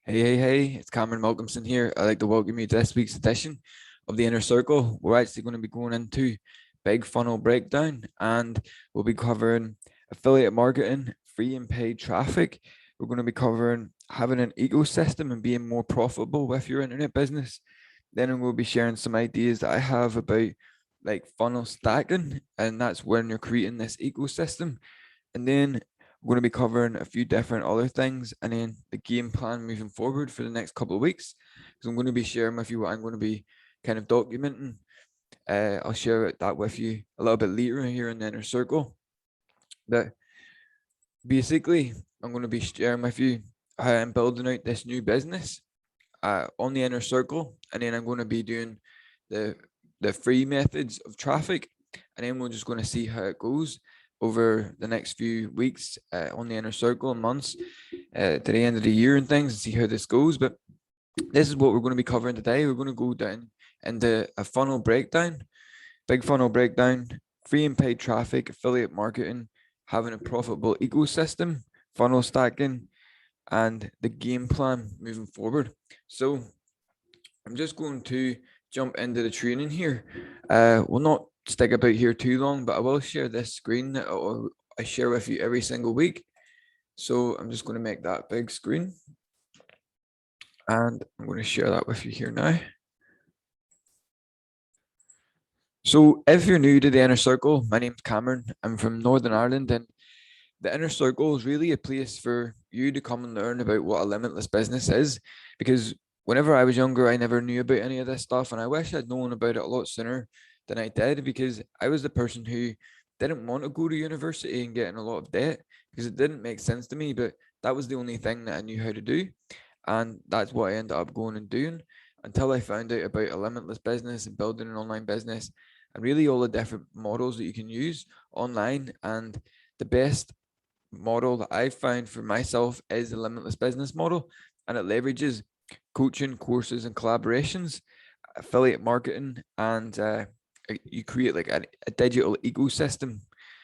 Hey, it's Cameron Malcolmson here. I'd like to welcome you to this week's edition of the Inner Circle. We're actually going to be going into big funnel breakdown and we'll be covering affiliate marketing, free and paid traffic. We're going to be covering having an ecosystem and being more profitable with your internet business. Then we'll be sharing some ideas that I have about like funnel stacking, and that's when you're creating this ecosystem. And then we're going to be covering a few different other things and then the game plan moving forward for the next couple of weeks. So I'm going to be sharing with you what I'm going to be kind of documenting. I'll share that with you a little bit later here in the inner circle. But basically, I'm going to be sharing with you how I'm building out this new business on the inner circle, and then I'm going to be doing the the free methods of traffic, and then we're just going to see how it goes over the next few weeks on the inner circle and months to the end of the year and things, and see how this goes. But this is what we're going to be covering today. We're going to go down into a funnel breakdown, big funnel breakdown, free and paid traffic, affiliate marketing, having a profitable ecosystem, funnel stacking, and the game plan moving forward. So I'm just going to jump into the training here. We'll not stick about here too long, but I will share this screen that I share with you every single week. So I'm just going to make that big screen and I'm going to share that with you here now. So if you're new to the Inner Circle, my name's Cameron. I'm from Northern Ireland, and the Inner Circle is really a place for you to come and learn about what a limitless business is. Because whenever I was younger, I never knew about any of this stuff, and I wish I'd known about it a lot sooner than I did, because I was the person who didn't want to go to university and get in a lot of debt because it didn't make sense to me. But that was the only thing that I knew how to do, and that's what I ended up going and doing until I found out about a limitless business and building an online business and really all the different models that you can use online. And the best model that I found for myself is the limitless business model, and it leverages coaching, courses, and collaborations, affiliate marketing, and you create like a digital ecosystem.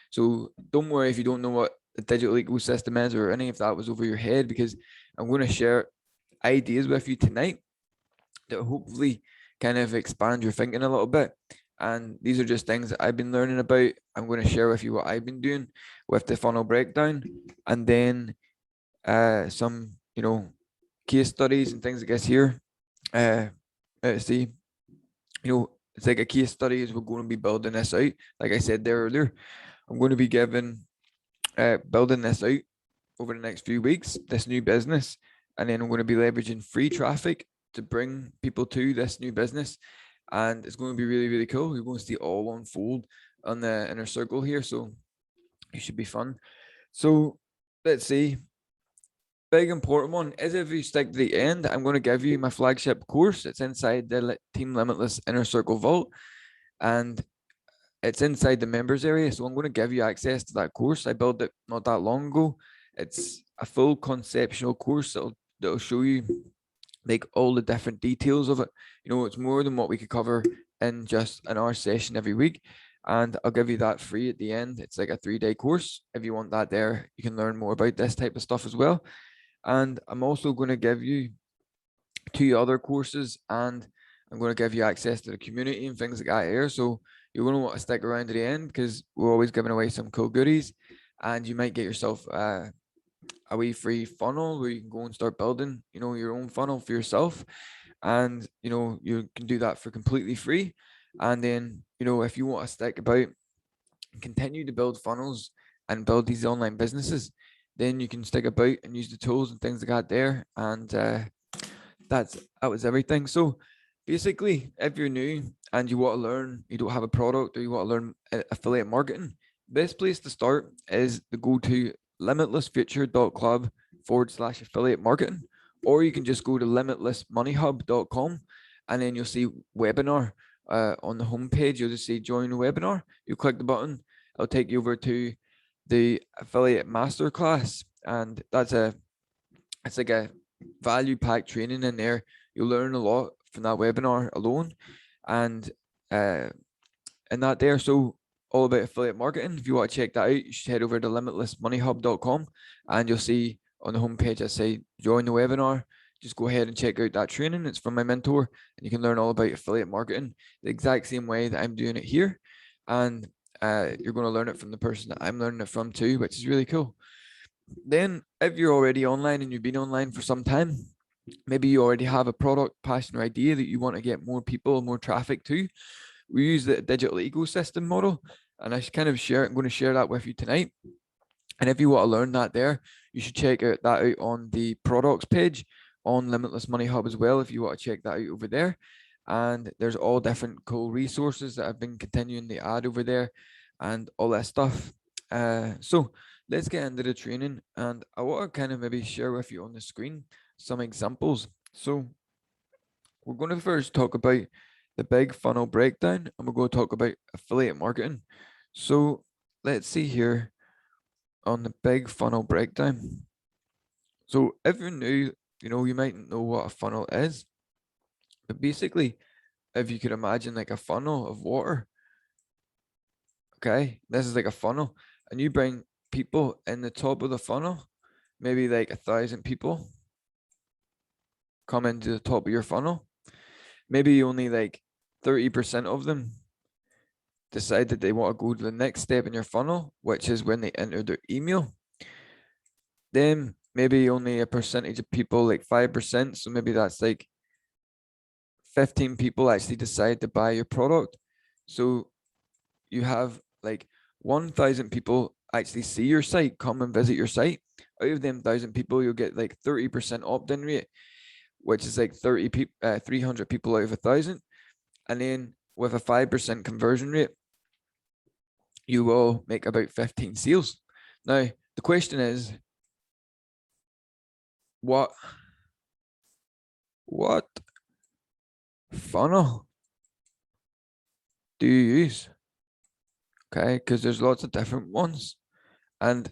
So don't worry if you don't know what a digital ecosystem is or any of that was over your head, because I'm going to share ideas with you tonight that hopefully kind of expand your thinking a little bit. And these are just things that I've been learning about. I'm going to share with you what I've been doing with the funnel breakdown, and then some, case studies and things I guess here. Let's see, it's like a case study as we're going to be building this out. Like I said there earlier, I'm going to be building this out over the next few weeks, this new business, and then I'm going to be leveraging free traffic to bring people to this new business, and it's going to be really, really cool. You're going to see it all unfold on the inner circle here, so it should be fun. So let's see. Big important one is, if you stick to the end, I'm going to give you my flagship course. It's inside the Team Limitless Inner Circle Vault, and it's inside the members area. So I'm going to give you access to that course. I built it not that long ago. It's a full conceptual course that'll show you like all the different details of it. It's more than what we could cover in just an hour session every week. And I'll give you that free at the end. It's like a 3-day course. If you want that there, you can learn more about this type of stuff as well. And I'm also going to give you 2 other courses, and I'm going to give you access to the community and things like that here. So you're going to want to stick around to the end, because we're always giving away some cool goodies, and you might get yourself a wee free funnel where you can go and start building, your own funnel for yourself. And, you can do that for completely free. And then, if you want to stick about and continue to build funnels and build these online businesses, then you can stick about and use the tools and things like that there. And that was everything. So basically, if you're new and you want to learn, you don't have a product, or you want to learn affiliate marketing, best place to start is to go to limitlessfuture.club/affiliate marketing, or you can just go to limitlessmoneyhub.com, and then you'll see webinar on the homepage. You'll just see join the webinar. You click the button, it'll take you over to the affiliate masterclass, and it's like a value pack training in there. You'll learn a lot from that webinar alone, and that there. So all about affiliate marketing. If you want to check that out, you should head over to limitlessmoneyhub.com, and you'll see on the homepage I say join the webinar. just go ahead and check out that training. It's from my mentor, and you can learn all about affiliate marketing the exact same way that I'm doing it here. And you're going to learn it from the person that I'm learning it from too, which is really cool. Then, if you're already online and you've been online for some time, maybe you already have a product, passion, or idea that you want to get more people, more traffic to. We use the digital ecosystem model, and I kind of share. I'm going to share that with you tonight. And if you want to learn that there, you should check that out on the products page on Limitless Money Hub as well, if you want to check that out over there. And there's all different cool resources that I've been continuing to add over there and all that stuff. So let's get into the training. And I want to kind of maybe share with you on the screen some examples. So we're going to first talk about the big funnel breakdown, and we're going to talk about affiliate marketing. So let's see here on the big funnel breakdown. So if you're new, you might know what a funnel is, but basically, if you could imagine like a funnel of water, okay, this is like a funnel, and you bring people in the top of the funnel, maybe like 1,000 people come into the top of your funnel. Maybe only like 30% of them decide that they want to go to the next step in your funnel, which is when they enter their email. Then maybe only a percentage of people, like 5%, so maybe that's like 15 people actually decide to buy your product. So you have like 1,000 people actually see your site, come and visit your site. Out of them 1,000 people, you'll get like 30% opt-in rate, which is like 300 people out of 1,000. And then with a 5% conversion rate, you will make about 15 sales. Now, the question is, what funnel do you use? Okay, because there's lots of different ones. And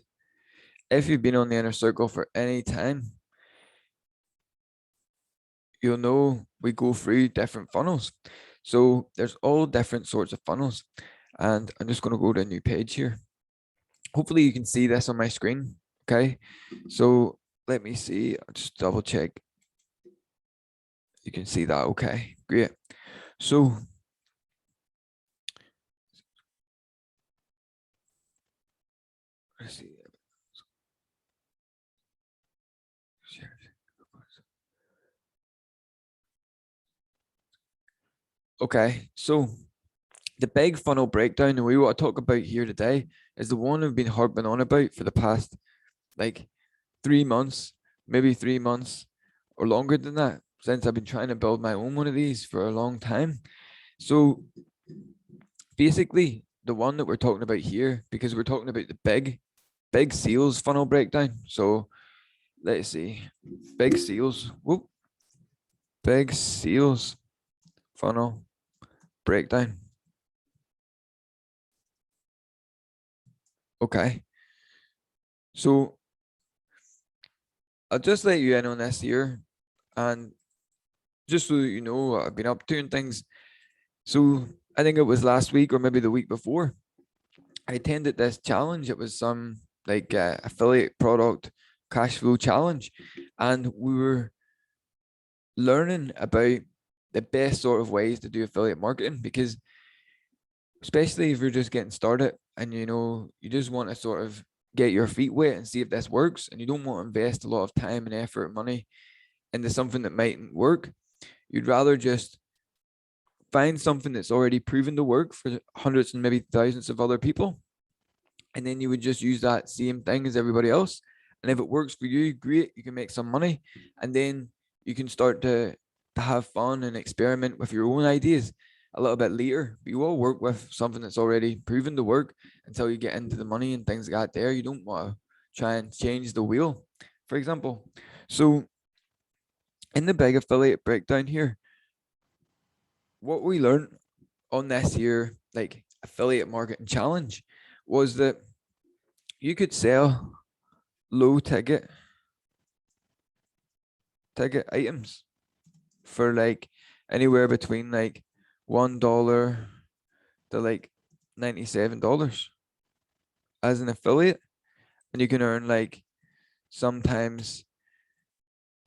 if you've been on the inner circle for any time, you'll know we go through different funnels. So there's all different sorts of funnels. And I'm just going to go to a new page here. Hopefully you can see this on my screen. Okay. So let me see. I'll just double check. You can see that. Okay, great. So let's see. Okay, so the big funnel breakdown that we want to talk about here today is the one I've been harping on about for the past like 3 months, maybe 3 months or longer than that, since I've been trying to build my own one of these for a long time. So basically, the one that we're talking about here, because we're talking about the big sales funnel breakdown. So let's see, big sales, big sales funnel breakdown. Okay. So I'll just let you in on this here, and just so you know what I've been up to and things. So I think it was last week or maybe the week before, I attended this challenge. It was some like affiliate product cash flow challenge, and we were learning about the best sort of ways to do affiliate marketing, because especially if you're just getting started and you just want to sort of get your feet wet and see if this works, and you don't want to invest a lot of time and effort and money into something that mightn't work. You'd rather just find something that's already proven to work for hundreds and maybe thousands of other people, and then you would just use that same thing as everybody else. And if it works for you, great, you can make some money, and then you can start to have fun and experiment with your own ideas a little bit later. But you will work with something that's already proven to work until you get into the money and things like that. There, you don't want to try and change the wheel, for example. So in the big affiliate breakdown here, what we learned on this year, like affiliate marketing challenge, was that you could sell low ticket items for like anywhere between like $1 to like $97 as an affiliate, and you can earn like sometimes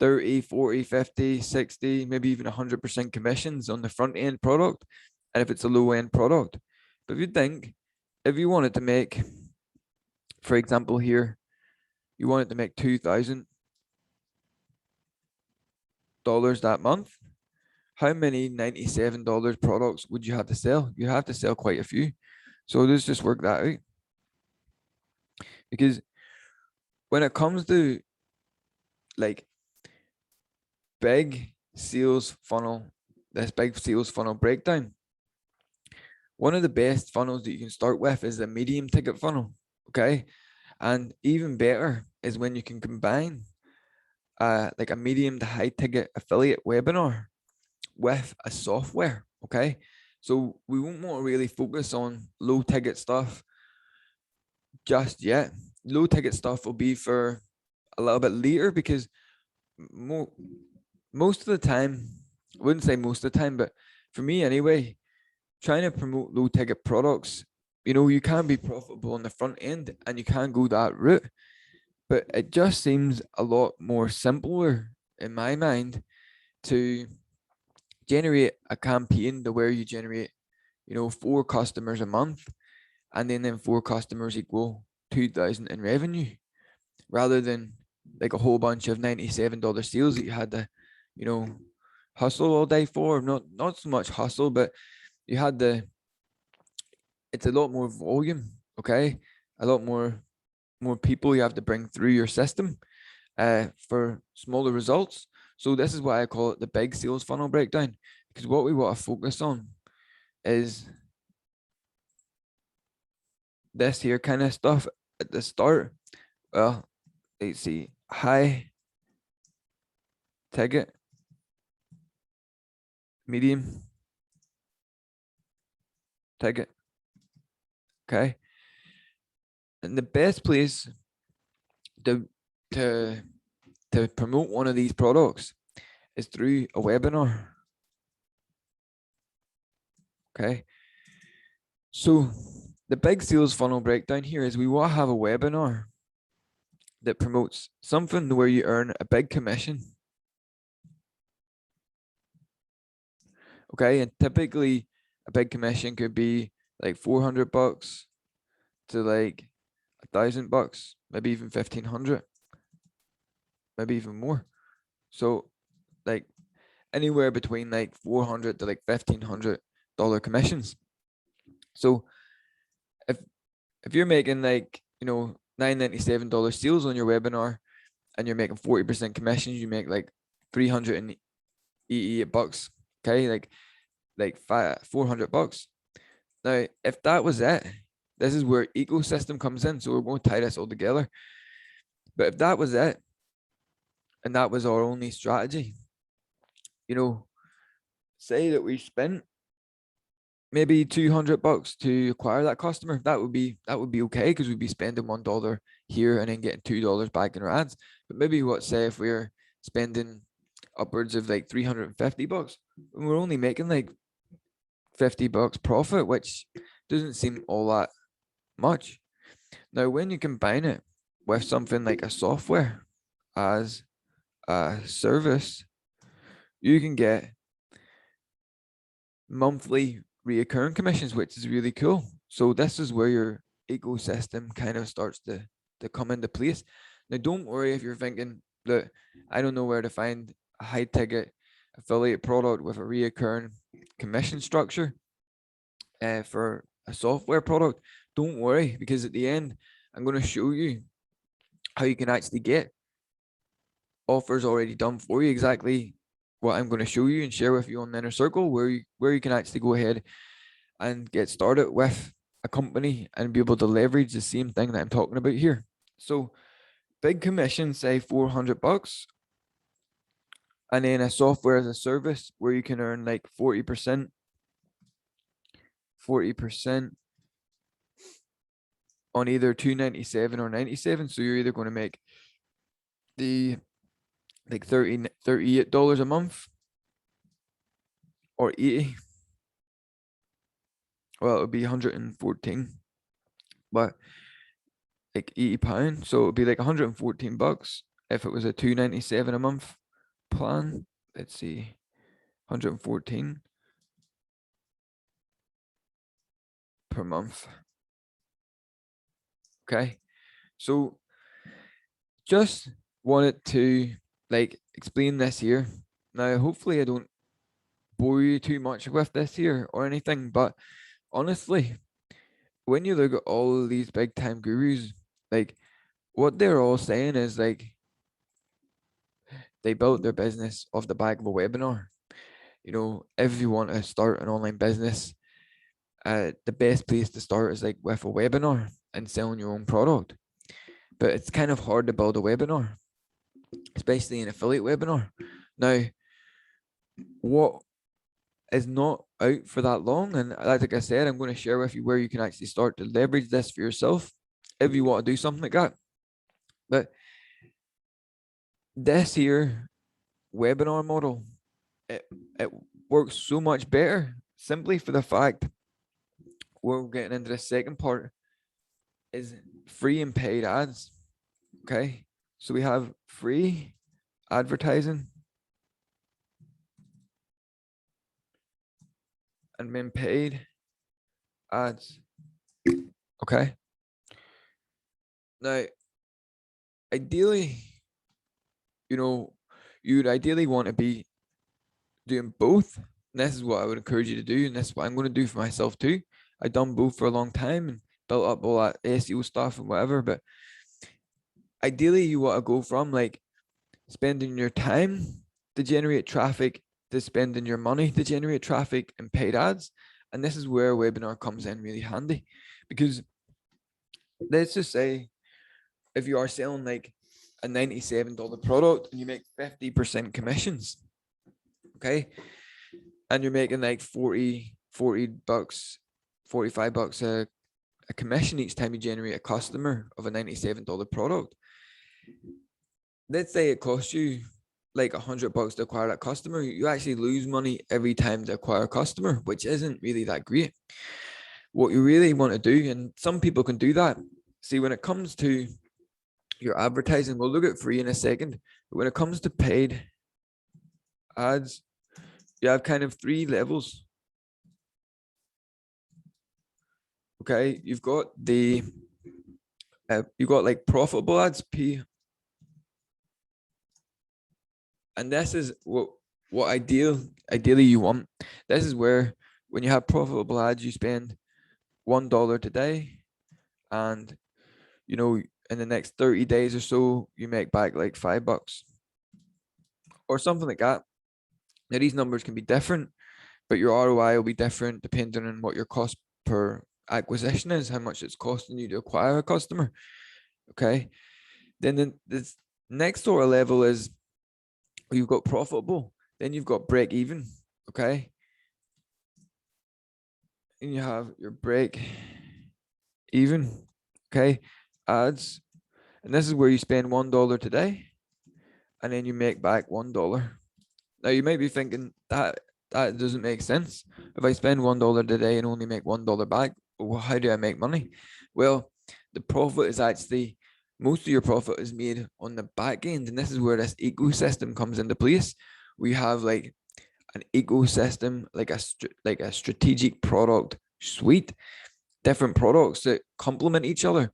30, 40, 50, 60, maybe even 100% commissions on the front end product. And if it's a low end product. But if you think, if you wanted to make, for example, here, you wanted to make $2,000 that month, how many $97 products would you have to sell? You have to sell quite a few. So let's just work that out. Because when it comes to like big sales funnel, this big sales funnel breakdown, one of the best funnels that you can start with is a medium ticket funnel. Okay. And even better is when you can combine like a medium to high ticket affiliate webinar with a software. Okay. So we won't want to really focus on low ticket stuff just yet. Low ticket stuff will be for a little bit later, because most of the time, I wouldn't say most of the time, but for me anyway, trying to promote low ticket products, you can be profitable on the front end and you can go that route, but it just seems a lot more simpler in my mind to generate a campaign to where you generate, 4 customers a month, and then 4 customers equal 2,000 in revenue, rather than like a whole bunch of $97 sales that you had to, hustle all day for. Not so much hustle, but you had the it's a lot more volume, okay? A lot more people you have to bring through your system for smaller results. So this is why I call it the big sales funnel breakdown, because what we want to focus on is this here kind of stuff at the start. Well, let's see, high ticket, medium ticket, okay? And the best place to to to promote one of these products is through a webinar. Okay. So the big sales funnel breakdown here is we want to have a webinar that promotes something where you earn a big commission. Okay. And typically a big commission could be like $400 to like $1,000, maybe even 1,500, maybe even more. So like anywhere between like 400 to like $1,500 commissions. So if you're making like, $997 sales on your webinar and you're making 40% commissions, you make like $388. Okay, like $400. Now, if that was it, this is where ecosystem comes in. So we're going to tie this all together. But if that was it, and that was our only strategy, say that we spent maybe $200 to acquire that customer, that would be okay, because we'd be spending $1 here and then getting $2 back in our ads. But maybe say if we're spending upwards of like $350 and we're only making like $50 profit, which doesn't seem all that much. Now, when you combine it with something like a software as a service, you can get monthly reoccurring commissions, which is really cool. So this is where your ecosystem kind of starts to come into place. Now, don't worry if you're thinking that I don't know where to find a high ticket affiliate product with a reoccurring commission structure for a software product. Don't worry, because at the end, I'm going to show you how you can actually get offers already done for you, exactly what I'm going to show you and share with you on the inner circle, where you can actually go ahead and get started with a company and be able to leverage the same thing that I'm talking about here. So big commission, say $400, and then a software as a service where you can earn like 40% on either 297 or 97. So you're either going to make the like $38 a month or 80. Well, it would be 114, but like £80. So it would be like $114 if it was a 297 a month. plan. Let's see, 114 per month. Okay. So just wanted to like explain this here. Now, hopefully I don't bore you too much with this here or anything, but honestly, when you look at all of these big time gurus, like what they're all saying is like they built their business off the back of a webinar. You know, if you want to start an online business, the best place to start is like with a webinar and selling your own product. But it's kind of hard to build a webinar, especially an affiliate webinar. Now, what is not out for that long, and like I said, I'm going to share with you where you can actually start to leverage this for yourself if you want to do something like that. But this here webinar model, it, it works so much better simply for the fact we're getting into the second part is free and paid ads. Okay. So we have free advertising and then paid ads. Okay. Now, ideally, you know, you'd ideally want to be doing both. And this is what I would encourage you to do. And this is what I'm going to do for myself too. I've done both for a long time and built up all that SEO stuff and whatever. But ideally, you want to go from like spending your time to generate traffic to spending your money to generate traffic and paid ads. And this is where a webinar comes in really handy because let's just say if you are selling like a $97 product and you make 50% commissions, okay, and you're making like 40 bucks, $45 a commission each time you generate a customer of a $97 product. Let's say it costs you like $100 to acquire that customer. You actually lose money every time to acquire a customer, which isn't really that great. What you really want to do, and some people can do that. See, when it comes to your advertising, we'll look at free in a second, but when it comes to paid ads, you have kind of three levels. Okay, you've got like profitable ads, P, and this is what ideally you want. This is where when you have profitable ads, you spend $1 today, and you know in the next 30 days or so, you make back like $5 or something like that. Now these numbers can be different, but your ROI will be different depending on what your cost per acquisition is, how much it's costing you to acquire a customer. Okay. Then this next sort of level is you've got profitable, then you've got break even. Okay. And you have your break even. Okay. Ads. And this is where you spend $1 today and then you make back $1. Now you might be thinking that doesn't make sense. If I spend $1 today and only make $1 back, well, how do I make money? Well, the profit is actually most of your profit is made on the back end, and this is where this ecosystem comes into place. We have like an ecosystem, like a strategic product suite, different products that complement each other,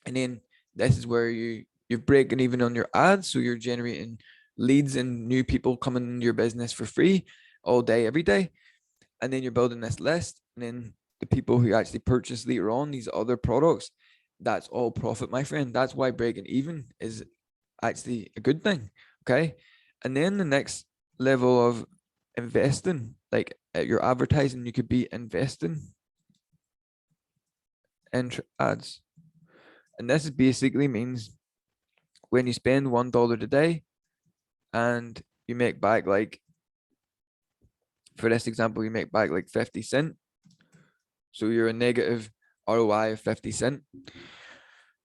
and then this is where you're breaking even on your ads, so you're generating leads and new people coming into your business for free all day, every day. And then you're building this list. And then the people who actually purchase later on these other products, that's all profit, my friend. That's why breaking even is actually a good thing. Okay. And then the next level of investing, like at your advertising, you could be investing in ads. And this basically means when you spend $1 today, and you make back like, for this example, you make back like 50 cents. So you're a negative ROI of 50 cents.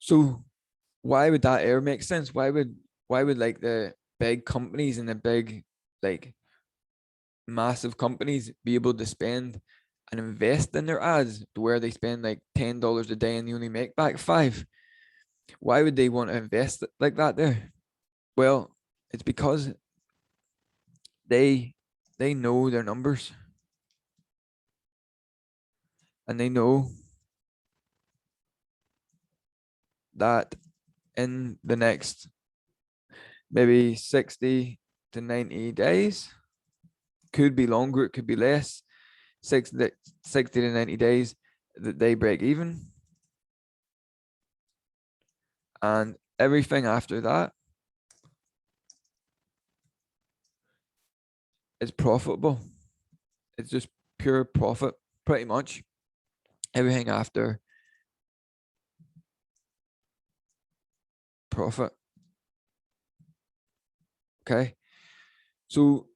So why would that ever make sense? Why would like the big companies and the big like massive companies be able to spend and invest in their ads to where they spend like $10 a day and they only make back 5? Why would they want to invest like that there? Well, it's because they know their numbers, and they know that in the next maybe 60 to 90 days, could be longer, it could be less, 60 to 90 days, that they break even. And everything after that is profitable. It's just pure profit, pretty much. Everything after profit. Okay. So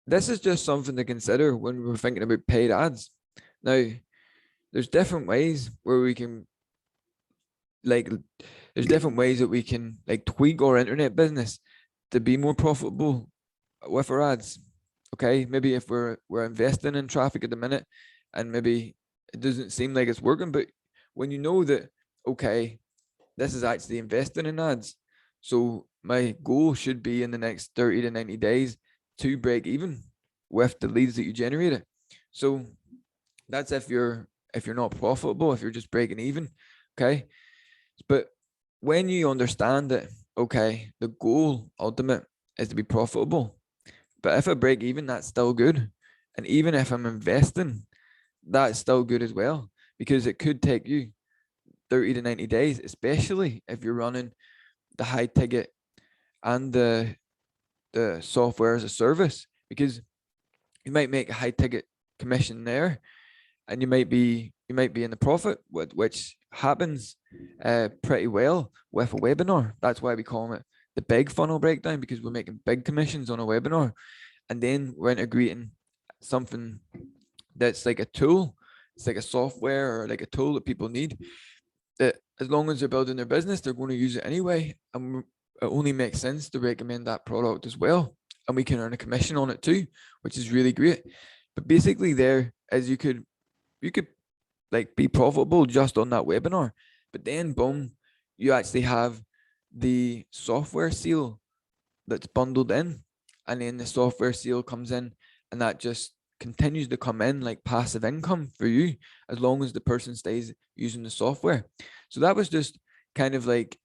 this is just something to consider when we're thinking about paid ads. Now, there's different ways where we can like there's different ways that we can like tweak our internet business to be more profitable with our ads. Okay, maybe if we're investing in traffic at the minute and maybe it doesn't seem like it's working, but when you know that, okay, this is actually investing in ads, so my goal should be in the next 30 to 90 days to break even with the leads that you generated. So that's if you're not profitable, if you're just breaking even. Okay, but when you understand that, okay, the goal ultimate is to be profitable, but if I break even, that's still good. And even if I'm investing, that's still good as well, because it could take you 30 to 90 days, especially if you're running the high ticket and the software as a service, because you might make a high ticket commission there, and you might be in the profit, which happens pretty well with a webinar. That's why we call it the big funnel breakdown, because we're making big commissions on a webinar, and then we're integrating something that's like a tool. It's like a software or like a tool that people need, that as long as they're building their business, they're going to use it anyway. And it only makes sense to recommend that product as well. And we can earn a commission on it too, which is really great. But basically there is you could like be profitable just on that webinar. But then boom, you actually have the software sale that's bundled in. And then the software sale comes in, and that just continues to come in like passive income for you as long as the person stays using the software. So that was just kind of like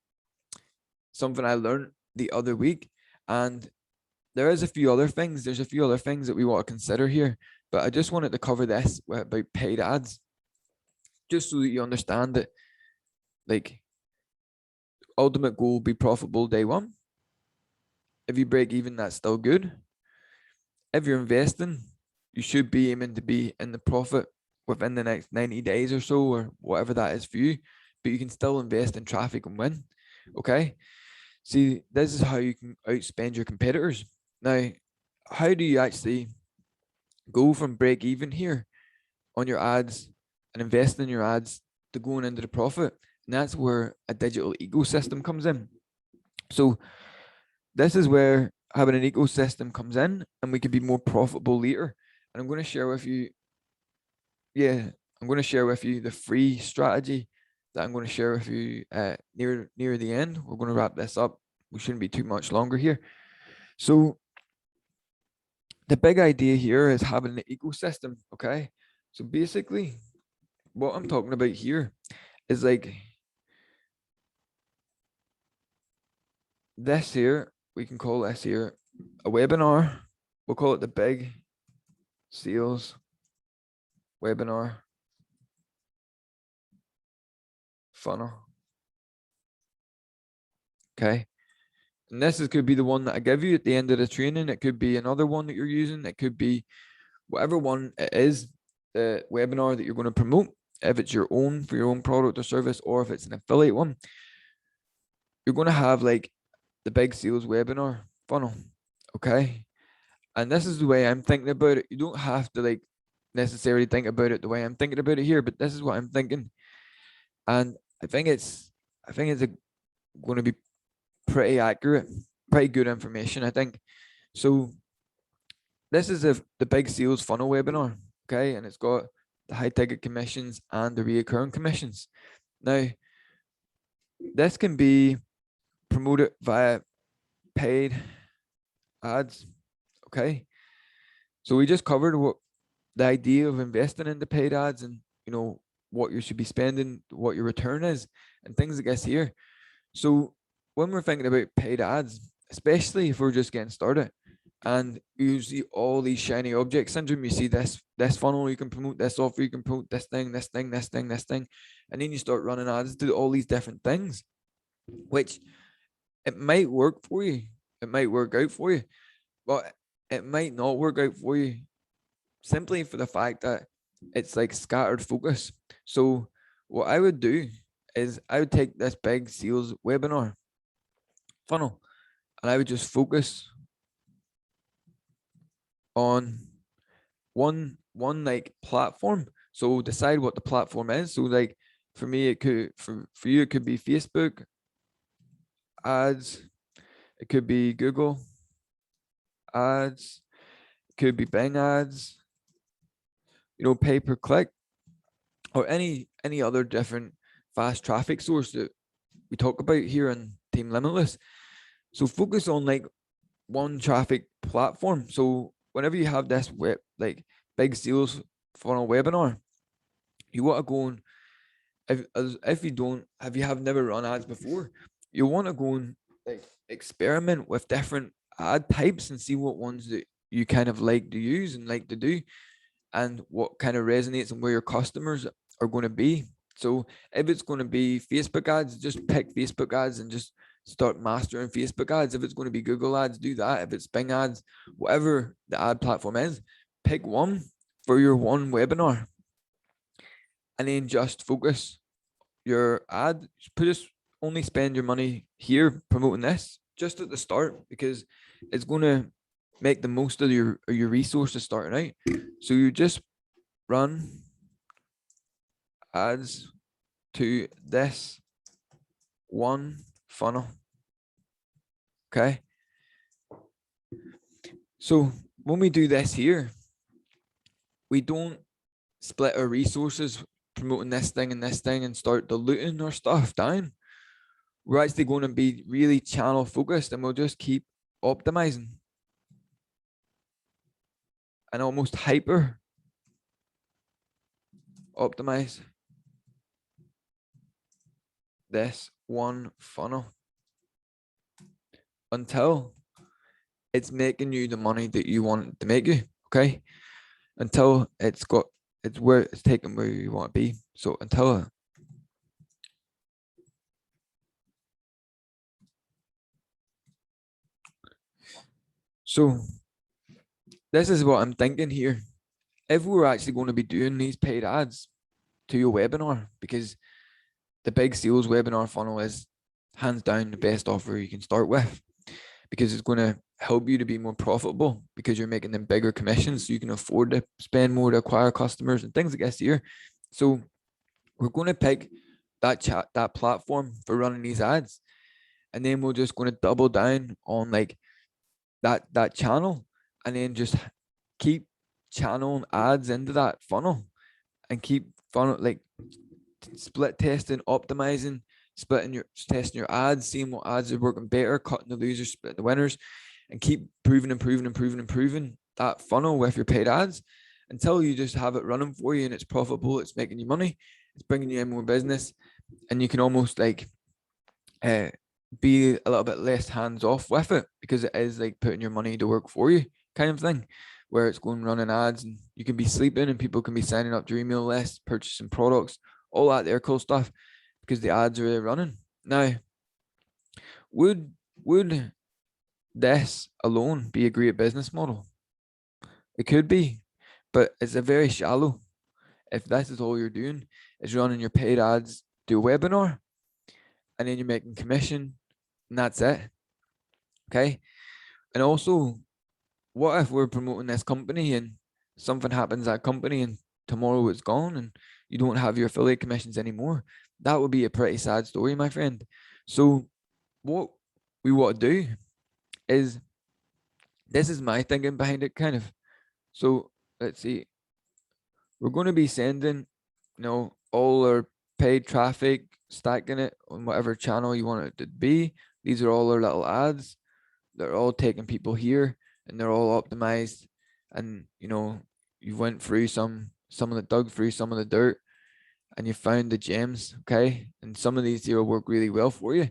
something I learned the other week. And there's a few other things that we want to consider here, but I just wanted to cover this about paid ads, just so that you understand that, like, ultimate goal, be profitable day one. If you break even, that's still good. If you're investing, you should be aiming to be in the profit within the next 90 days or so, or whatever that is for you, but you can still invest in traffic and win. Okay. See, this is how you can outspend your competitors. Now, how do you actually go from break even here on your ads and invest in your ads to going into the profit? And that's where a digital ecosystem comes in. So this is where having an ecosystem comes in, and we can be more profitable later. And I'm going to share with you, the free strategy that I'm going to share with you near the end. We're going to wrap this up. We shouldn't be too much longer here. So the big idea here is having an ecosystem. Okay. So basically, what I'm talking about here is like this here. We can call this here a webinar. We'll call it the big sales webinar funnel. Okay. And could be the one that I give you at the end of the training. It could be another one that you're using. It could be whatever one it is, the webinar that you're going to promote. If it's your own for your own product or service, or if it's an affiliate one, you're going to have like the big sales webinar funnel. Okay. And this is the way I'm thinking about it. You don't have to like necessarily think about it the way I'm thinking about it here, but this is what I'm thinking. And I think it's going to be pretty accurate, pretty good information, I think. So this is the big sales funnel webinar. Okay. And it's got the high ticket commissions and the reoccurring commissions. Now, this can be promoted via paid ads. Okay. So we just covered what the idea of investing into paid ads, and what you should be spending, what your return is, and things I guess here. So when we're thinking about paid ads, especially if we're just getting started, and you see all these shiny object syndrome, you see this funnel, you can promote this offer, you can promote this thing, this thing, this thing, this thing, and then you start running ads to all these different things, which it might work for you, it might work out for you, but it might not work out for you simply for the fact that it's like scattered focus. So what I would do is I would take this big sales webinar funnel and I would just focus on one like platform. So decide what the platform is. So like for me, it could for you it could be Facebook ads, it could be Google ads, it could be Bing ads, pay per click, or any other different fast traffic source that we talk about here in Team Limitless. So focus on like one traffic platform. So whenever you have this like big sales funnel webinar, you want to go and if you don't have you have never run ads before, you want to go and like experiment with different ad types and see what ones that you kind of like to use and like to do, and what kind of resonates and where your customers are going to be. So if it's going to be Facebook ads, just pick Facebook ads and just start mastering Facebook ads. If it's going to be Google ads, do that. If it's Bing ads, whatever the ad platform is, pick one for your one webinar and then just focus your ad. Just only spend your money here promoting this just at the start, because it's going to make the most of your resources starting out. So you just run ads to this one funnel. Okay. So when we do this here, we don't split our resources promoting this thing and start diluting our stuff down. We're actually going to be really channel focused, and we'll just keep optimizing and almost hyper optimize this one funnel until it's making you the money that you want it to make you. Okay. Until it's where it's taken where you want to be. So until so this is what I'm thinking here. If we're actually going to be doing these paid ads to your webinar, because the big sales webinar funnel is hands down the best offer you can start with, because it's going to help you to be more profitable because you're making them bigger commissions, so you can afford to spend more to acquire customers and things like this here. So we're going to pick that platform for running these ads, and then we're just going to double down on like that channel, and then just keep channeling ads into that funnel and keep funnel like split testing, optimizing, testing your ads, seeing what ads are working better, cutting the losers, split the winners, and keep improving that funnel with your paid ads until you just have it running for you and it's profitable, it's making you money, it's bringing you in more business, and you can almost like be a little bit less hands off with it, because it is like putting your money to work for you kind of thing, where it's going running ads and you can be sleeping and people can be signing up to your email list, purchasing products, all that there cool stuff, because the ads are there running. Now, would this alone be a great business model? It could be, but it's a very shallow. If this is all you're doing is running your paid ads to a webinar and then you're making commission and that's it. Okay. And also, what if we're promoting this company and something happens at that company and tomorrow it's gone and you don't have your affiliate commissions anymore? That would be a pretty sad story, my friend. So what we want to do is, this is my thinking behind it kind of. So let's see, we're going to be sending, all our paid traffic, stacking it on whatever channel you want it to be. These are all our little ads. They're all taking people here and they're all optimized and you went through some of the dug through some of the dirt, and you found the gems, okay? And some of these will work really well for you,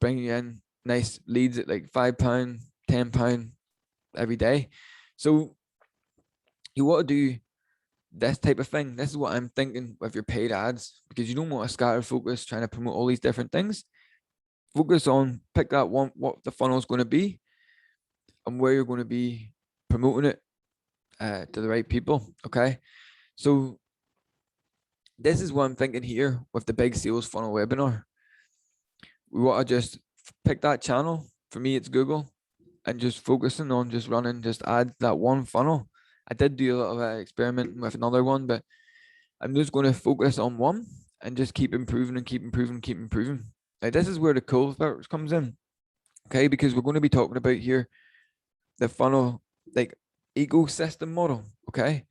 bringing you in nice leads at like £5, £10 every day. So you want to do this type of thing. This is what I'm thinking with your paid ads, because you don't want to scatter focus trying to promote all these different things. Focus on, pick that one, what the funnel is going to be and where you're going to be promoting it to the right people. Okay. So this is what I'm thinking here with the big sales funnel webinar. We want to just pick that channel. For me, it's Google, and just focusing on just running just ads, that one funnel. I did do a little experiment with another one, but I'm just going to focus on one and just keep improving and keep improving, keep improving. Like, this is where the cool part comes in. Okay, because we're going to be talking about here the funnel like ecosystem model. Okay,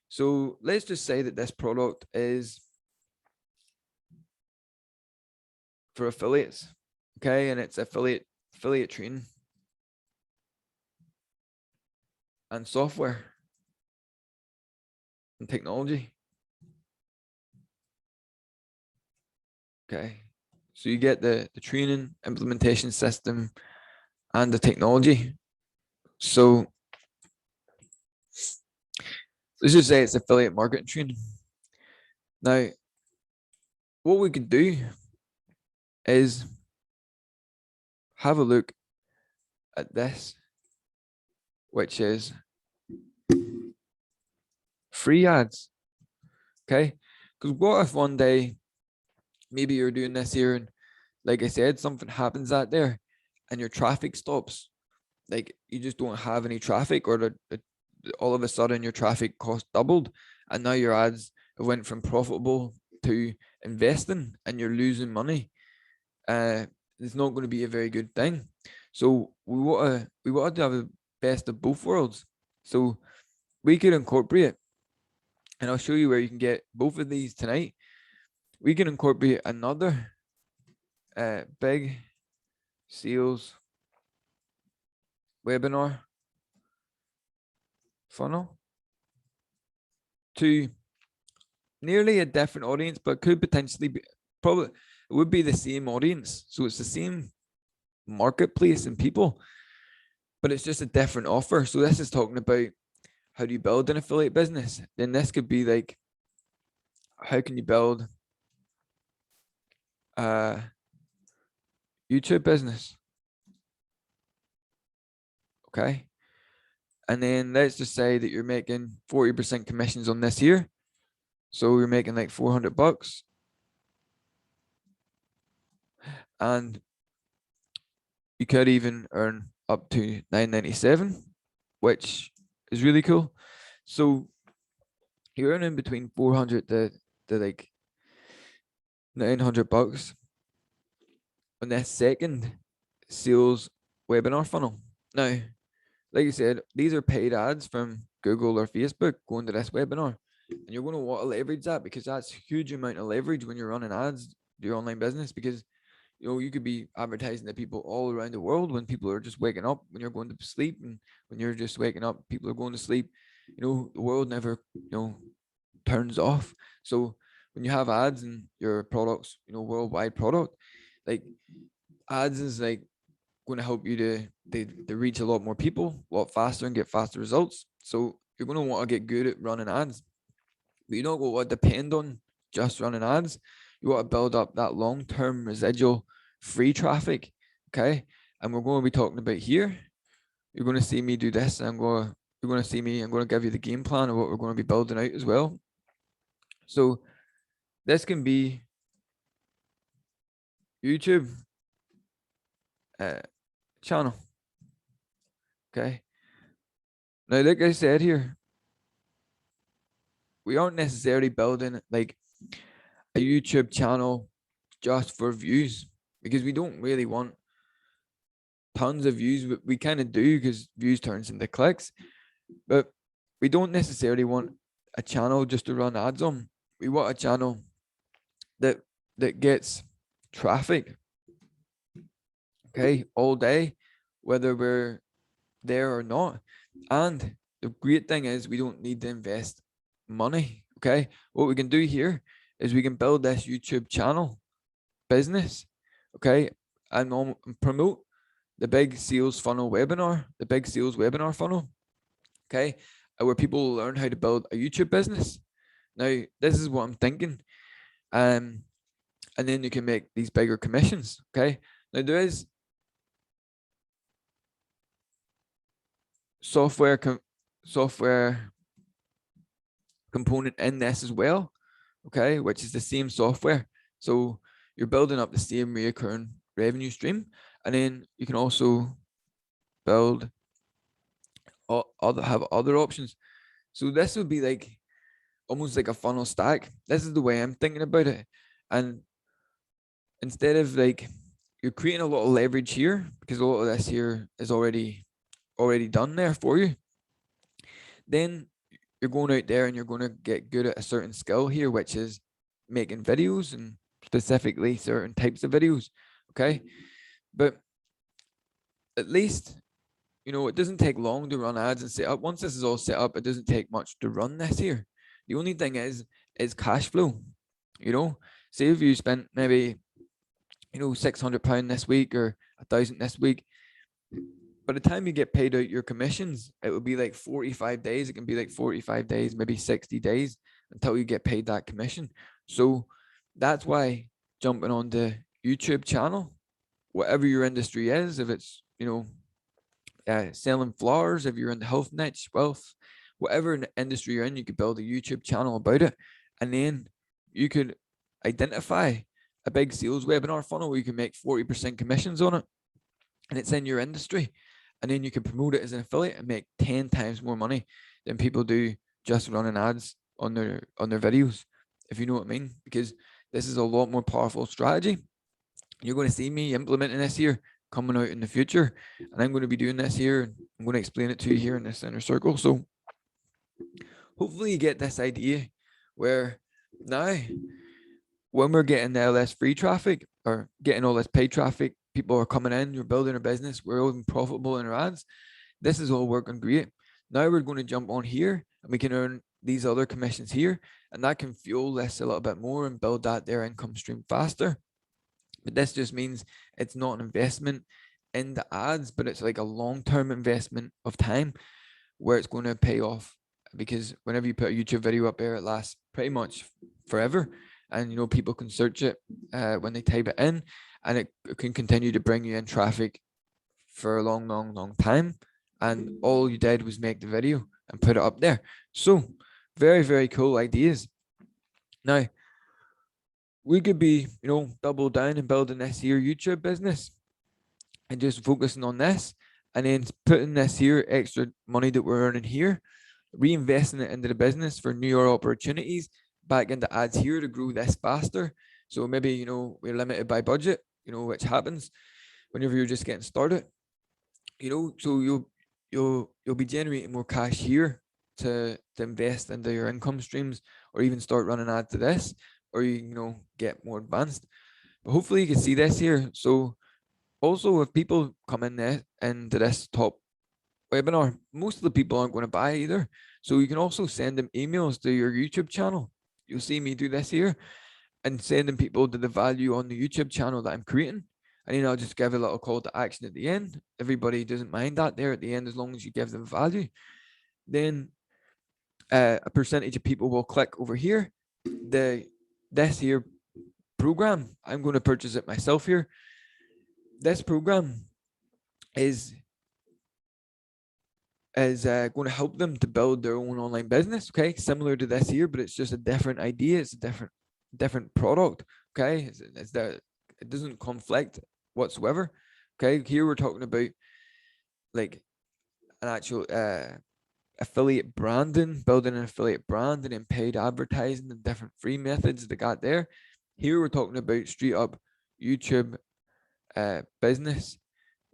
so let's just say that this product is for affiliates. Okay, and it's affiliate training and software and technology. Okay, so you get the training, implementation system, and the technology. So let's just say it's affiliate marketing training. Now, what we can do is have a look at this, which is free ads. Okay, because what if one day maybe you're doing this here, and like I said, something happens out there and your traffic stops. Like, you just don't have any traffic, or all of a sudden your traffic cost doubled, and now your ads went from profitable to investing, and you're losing money. It's not going to be a very good thing. So we want to have the best of both worlds. So we could incorporate, and I'll show you where you can get both of these tonight. We can incorporate another big sales webinar funnel to nearly a different audience, but could potentially be, probably it would be the same audience. So it's the same marketplace and people, but it's just a different offer. So this is talking about how do you build an affiliate business. Then this could be like, how can you build a YouTube business? Okay. And then let's just say that you're making 40% commissions on this year. So you're making like $400, and you could even earn up to $9.97, which is really cool. So you're earning between 400 to like $900 on this second sales webinar funnel. Now, like I said, these are paid ads from Google or Facebook going to this webinar. And you're going to want to leverage that, because that's a huge amount of leverage when you're running ads to your online business, because you could be advertising to people all around the world when people are just waking up, when you're going to sleep, and when you're just waking up, people are going to sleep. The world never, turns off. So when you have ads and your products, worldwide product, like, ads is like going to help you to reach a lot more people a lot faster and get faster results. So you're going to want to get good at running ads, but you don't want to depend on just running ads. You want to build up that long-term residual free traffic. Okay. And we're going to be talking about here. You're going to see me do this. You're going to see me. I'm going to give you the game plan of what we're going to be building out as well. So this can be YouTube channel. Okay. Now, like I said here, we aren't necessarily building like a YouTube channel just for views, because we don't really want tons of views. But we kind of do, because views turns into clicks. But we don't necessarily want a channel just to run ads on. We want a channel that gets traffic, okay, all day, whether we're there or not. And the great thing is we don't need to invest money. Okay. What we can do here is we can build this YouTube channel business. Okay. And promote the big sales funnel webinar, the big sales webinar funnel. Okay. Where people learn how to build a YouTube business. Now, this is what I'm thinking. And then you can make these bigger commissions. Okay. Now, there is software component in this as well, okay, which is the same software. So you're building up the same recurring revenue stream, and then you can also build have other options. So this would be like almost like a funnel stack. This is the way I'm thinking about it. And instead of like you're creating a lot of leverage here because a lot of this here is already done there for you, then you're going out there and you're going to get good at a certain skill here, which is making videos and specifically certain types of videos. Okay. But at least, it doesn't take long to run ads and set up. Once this is all set up, it doesn't take much to run this here. The only thing is cash flow. Say if you spent maybe, £600 this week or 1,000 this week, by the time you get paid out your commissions, it would be like 45 days. It can be like 45 days, maybe 60 days until you get paid that commission. So that's why jumping on the YouTube channel, whatever your industry is, if it's, selling flowers, if you're in the health niche, wealth, whatever industry you're in, you could build a YouTube channel about it. And then you could identify a big sales webinar funnel where you can make 40% commissions on it. And it's in your industry. And then you can promote it as an affiliate and make 10 times more money than people do just running ads on their videos, if you know what I mean. Because this is a lot more powerful strategy. You're going to see me implementing this here coming out in the future, and I'm going to be doing this here. I'm going to explain it to you here in this inner circle. So hopefully you get this idea where now when we're getting the LS free traffic or getting all this paid traffic, people are coming in, you're building a business, we're all profitable in our ads. This is all working great. Now we're going to jump on here and we can earn these other commissions here, and that can fuel this a little bit more and build that their income stream faster. But this just means it's not an investment in the ads, but it's like a long-term investment of time where it's going to pay off, because whenever you put a YouTube video up there, it lasts pretty much forever. And people can search it when they type it in, and it can continue to bring you in traffic for a long, long, long time. And all you did was make the video and put it up there. So very, very cool ideas. Now, we could be, double down and building this here YouTube business and just focusing on this, and then putting this here extra money that we're earning here, reinvesting it into the business for newer opportunities, back into ads here to grow this faster. So maybe, we're limited by budget, which happens whenever you're just getting started, so you'll be generating more cash here to invest into your income streams, or even start running ads to this, or get more advanced. But hopefully you can see this here. So also, if people come in there into this top webinar, most of the people aren't going to buy either. So you can also send them emails to your YouTube channel. You'll see me do this here and sending people to the value on the YouTube channel that I'm creating. And I'll just give a little call to action at the end. Everybody doesn't mind that there at the end, as long as you give them value. Then a percentage of people will click over here. This here program, I'm going to purchase it myself here. This program is going to help them to build their own online business. Okay, similar to this here, but it's just a different idea. It's a different product. Okay, it's that it doesn't conflict whatsoever. Okay, here we're talking about like an actual affiliate branding, building an affiliate brand, and then paid advertising and different free methods they got there. Here we're talking about straight up YouTube business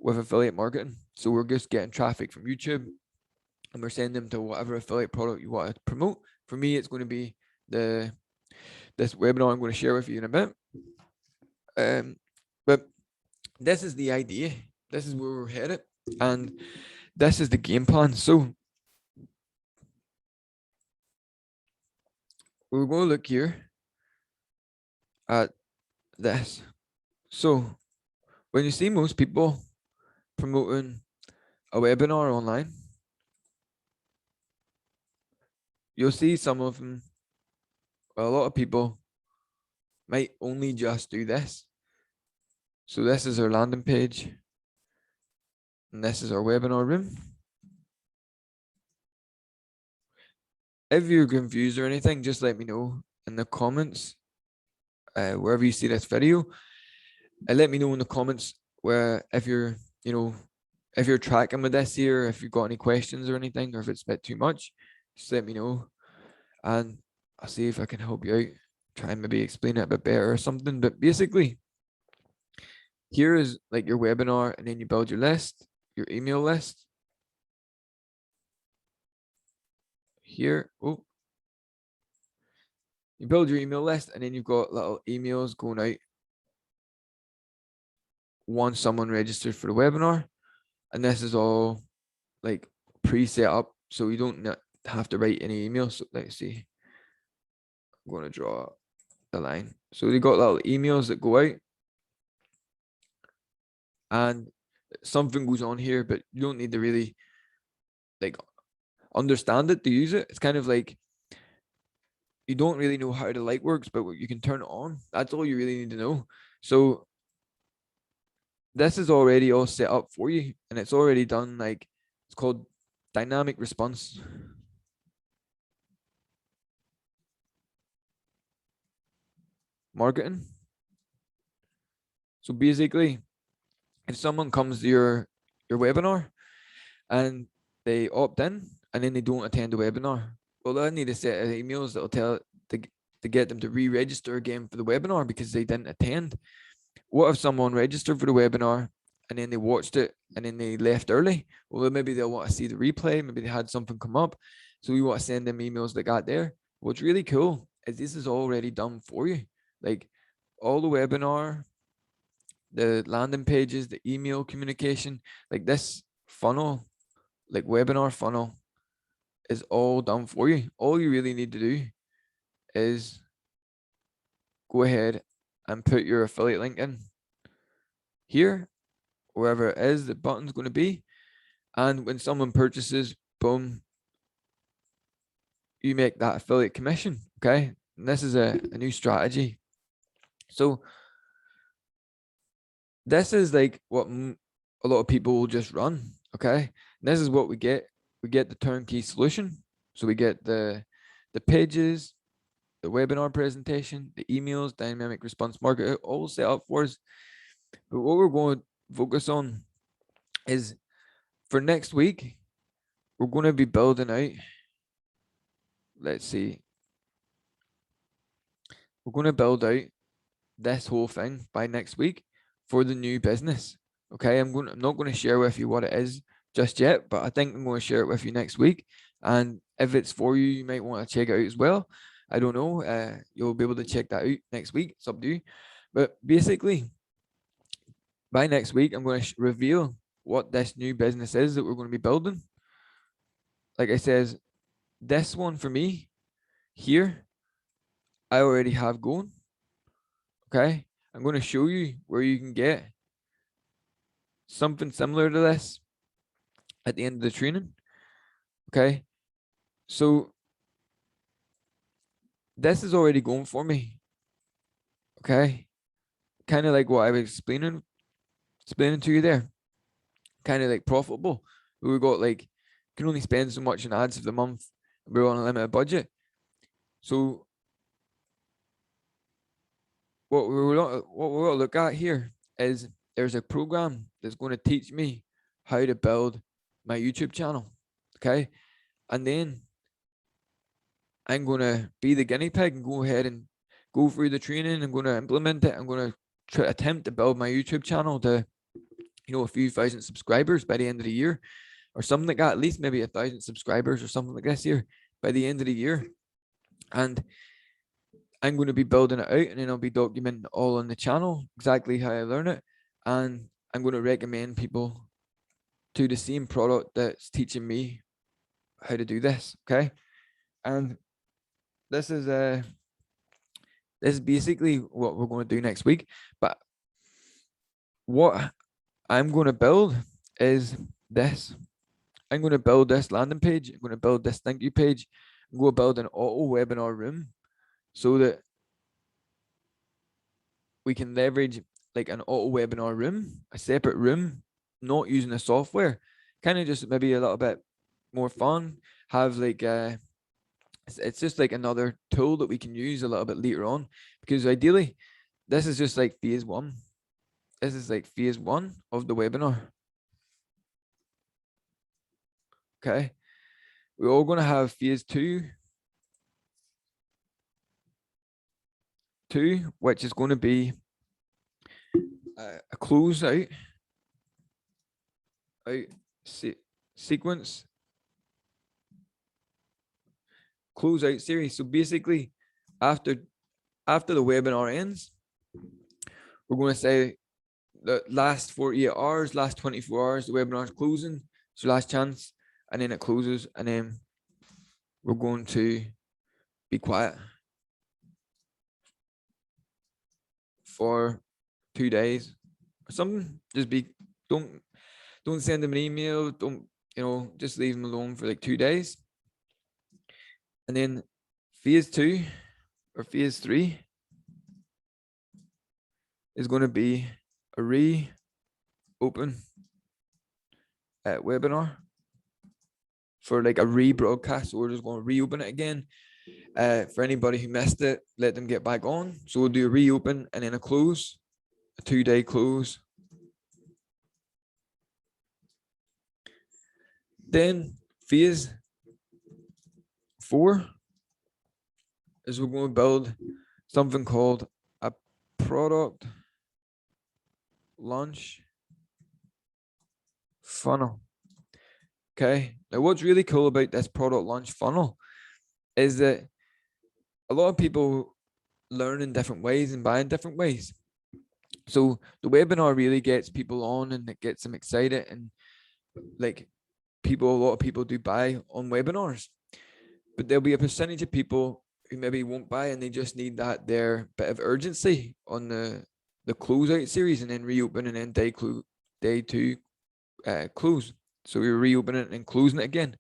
with affiliate marketing. So we're just getting traffic from YouTube and we're sending them to whatever affiliate product you want to promote. For me, it's going to be this webinar I'm going to share with you in a bit. But this is the idea. This is where we're headed, and this is the game plan. So we're going to look here at this. So when you see most people promoting a webinar online, you'll see some of them, a lot of people might only just do this. So this is our landing page, and this is our webinar room. If you're confused or anything, just let me know in the comments, wherever you see this video, and let me know in the comments where if you're, if you're tracking with this here, if you've got any questions or anything, or if it's a bit too much, just let me know, and I'll see if I can help you out. Try and maybe explain it a bit better or something. But basically, here is like your webinar, and then you build your list, your email list. Here, oh, you build your email list, and then you've got little emails going out once someone registers for the webinar. And this is all like pre-set up, so you don't have to write any emails. So let's see, I'm going to draw the line. So they got little emails that go out, and something goes on here, but you don't need to really like understand it to use it. It's kind of like you don't really know how the light works, but you can turn it on. That's all you really need to know. So this is already all set up for you, and it's already done. Like, it's called dynamic response marketing. So basically, if someone comes to your webinar and they opt in and then they don't attend the webinar, well, I need a set of emails that'll tell to get them to re-register again for the webinar because they didn't attend. What if someone registered for the webinar and then they watched it and then they left early? Well, maybe they'll want to see the replay. Maybe they had something come up. So we want to send them emails that got there. What's really cool is this is already done for you. Like all the webinar, the landing pages, the email communication, like this funnel, like webinar funnel is all done for you. All you really need to do is go ahead and put your affiliate link in here, wherever it is, the button's going to be. And when someone purchases, boom, you make that affiliate commission. Okay. And this is a new strategy. So this is like what a lot of people will just run. Okay. And this is what we get. We get the turnkey solution. So we get the pages, the webinar presentation, the emails, dynamic response market, all set up for us. But what we're going to focus on is for next week, we're going to be building out. Let's see. We're going to build out this whole thing by next week for the new business. Okay, I'm not going to share with you what it is just yet, but I think I'm going to share it with you next week. And if it's for you, you might want to check it out as well. I don't know. You'll be able to check that out next week. It's up to you. But basically, by next week, I'm going to reveal what this new business is that we're going to be building. Like I says, this one for me here, I already have going. Okay, I'm going to show you where you can get something similar to this at the end of the training. Okay, so this is already going for me. Okay, kind of like what I was explaining to you there. Kind of like profitable. We got like can only spend so much in ads for the month. We're on a limited budget. So what we're going to look at here is there's a program that's going to teach me how to build my YouTube channel. Okay, and then I'm going to be the guinea pig and go ahead and go through the training. I'm going to implement it. I'm going to attempt to build my YouTube channel to, a few thousand subscribers by the end of the year or something like that, at least maybe 1,000 subscribers or something like this here by the end of the year. And I'm going to be building it out, and then I'll be documenting all on the channel, exactly how I learn it. And I'm going to recommend people to the same product that's teaching me how to do this. Okay. And this is basically what we're going to do next week. But what I'm going to build is this. I'm going to build this landing page. I'm going to build this thank you page. I'm going to build an auto webinar room so that we can leverage like an auto webinar room, a separate room, not using the software, kind of just maybe a little bit more fun. Have like it's just like another tool that we can use a little bit later on, because ideally this is just like phase one. This is like phase one of the webinar. Okay, we're all going to have phase two, which is going to be a close out sequence, close out series. So basically, after the webinar ends, we're going to say the last 48 hours, last 24 hours, the webinar is closing. It's your last chance, and then it closes, and then we're going to be quiet for 2 days or something. Just be don't send them an email. Don't, just leave them alone for like 2 days. And then phase two or phase three is going to be a reopen webinar for like a rebroadcast. So we're just going to reopen it again. For anybody who missed it, let them get back on. So we'll do a reopen and then a close, a 2-day close. Then phase 4 is we're going to build something called a product launch funnel. Okay. Now, what's really cool about this product launch funnel is that a lot of people learn in different ways and buy in different ways. So the webinar really gets people on and it gets them excited, and like a lot of people do buy on webinars, but there'll be a percentage of people who maybe won't buy, and they just need their bit of urgency on the closeout series, and then reopen, and then day two close. So we're reopening it and closing it again,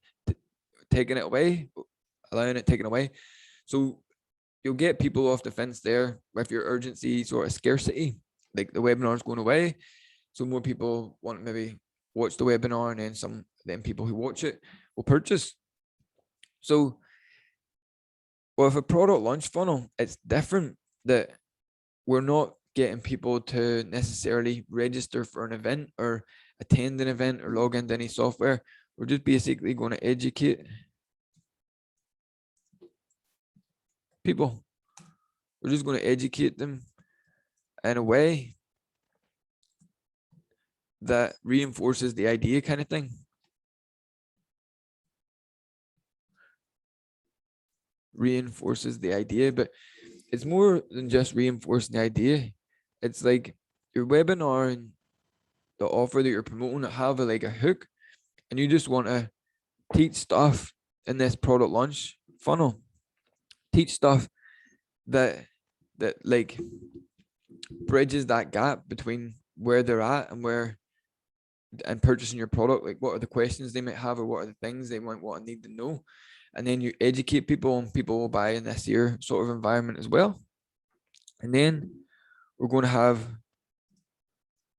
taking it away, allowing it taken away. So you'll get people off the fence there with your urgency sort of scarcity. Like the webinar is going away, so more people want to maybe watch the webinar, and then people who watch it will purchase. So with a product launch funnel, it's different, that we're not getting people to necessarily register for an event or attend an event or log into any software. We're just basically going to educate people. We're just going to educate them in a way that reinforces the idea, kind of thing. Reinforces the idea, but it's more than just reinforcing the idea. It's like your webinar and the offer that you're promoting have like a hook, and you just want to teach stuff in this product launch funnel. Teach stuff that like bridges that gap between where they're at and purchasing your product. Like, what are the questions they might have, or what are the things they might want and need to know, and then you educate people, and people will buy in this year sort of environment as well. And then we're going to have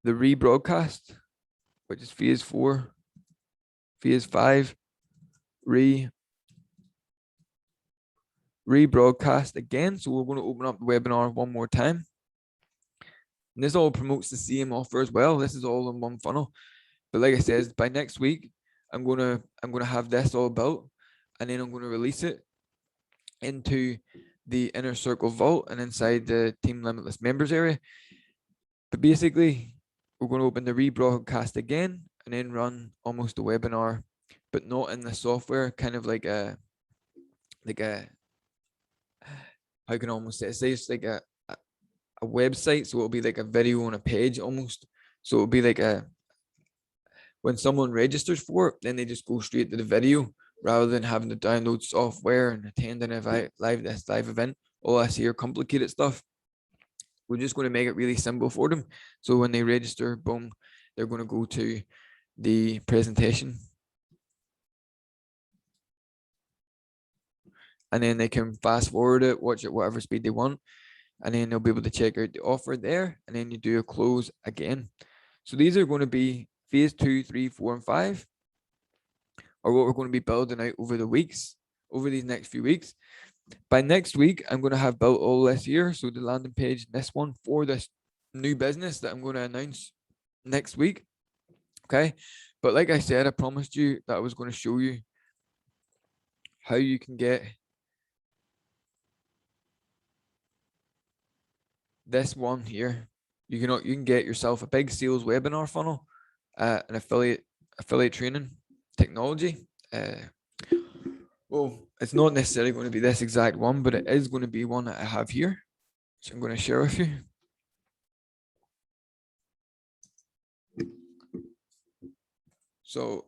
the rebroadcast, which is phase 4. Phase 5, rebroadcast again. So we're going to open up the webinar one more time. And this all promotes the same offer as well. This is all in one funnel. But like I said, by next week, I'm gonna have this all built, and then I'm going to release it into the Inner Circle Vault and inside the Team Limitless members area. But basically, we're going to open the rebroadcast again and then run almost a webinar, but not in the software, kind of like a how can I almost say it's like a website. So it'll be like a video on a page almost. So it'll be like when someone registers for it, then they just go straight to the video rather than having to download software and attend an live event, all this here complicated stuff. We're just going to make it really simple for them. So when they register, boom, they're going to go to the presentation, and then they can fast forward it, watch it whatever speed they want, and then they'll be able to check out the offer there, and then you do a close again. So these are going to be phase 2, 3, 4, and 5, or what we're going to be building out over the weeks, over these next few weeks. By next week, I'm going to have built all this here. So the landing page, this one for this new business that I'm going to announce next week. Okay. But like I said, I promised you that I was going to show you how you can get this one here. You can get yourself a big sales webinar funnel, an affiliate training technology. Well, it's not necessarily going to be this exact one, but it is going to be one that I have here. So I'm going to share with you. So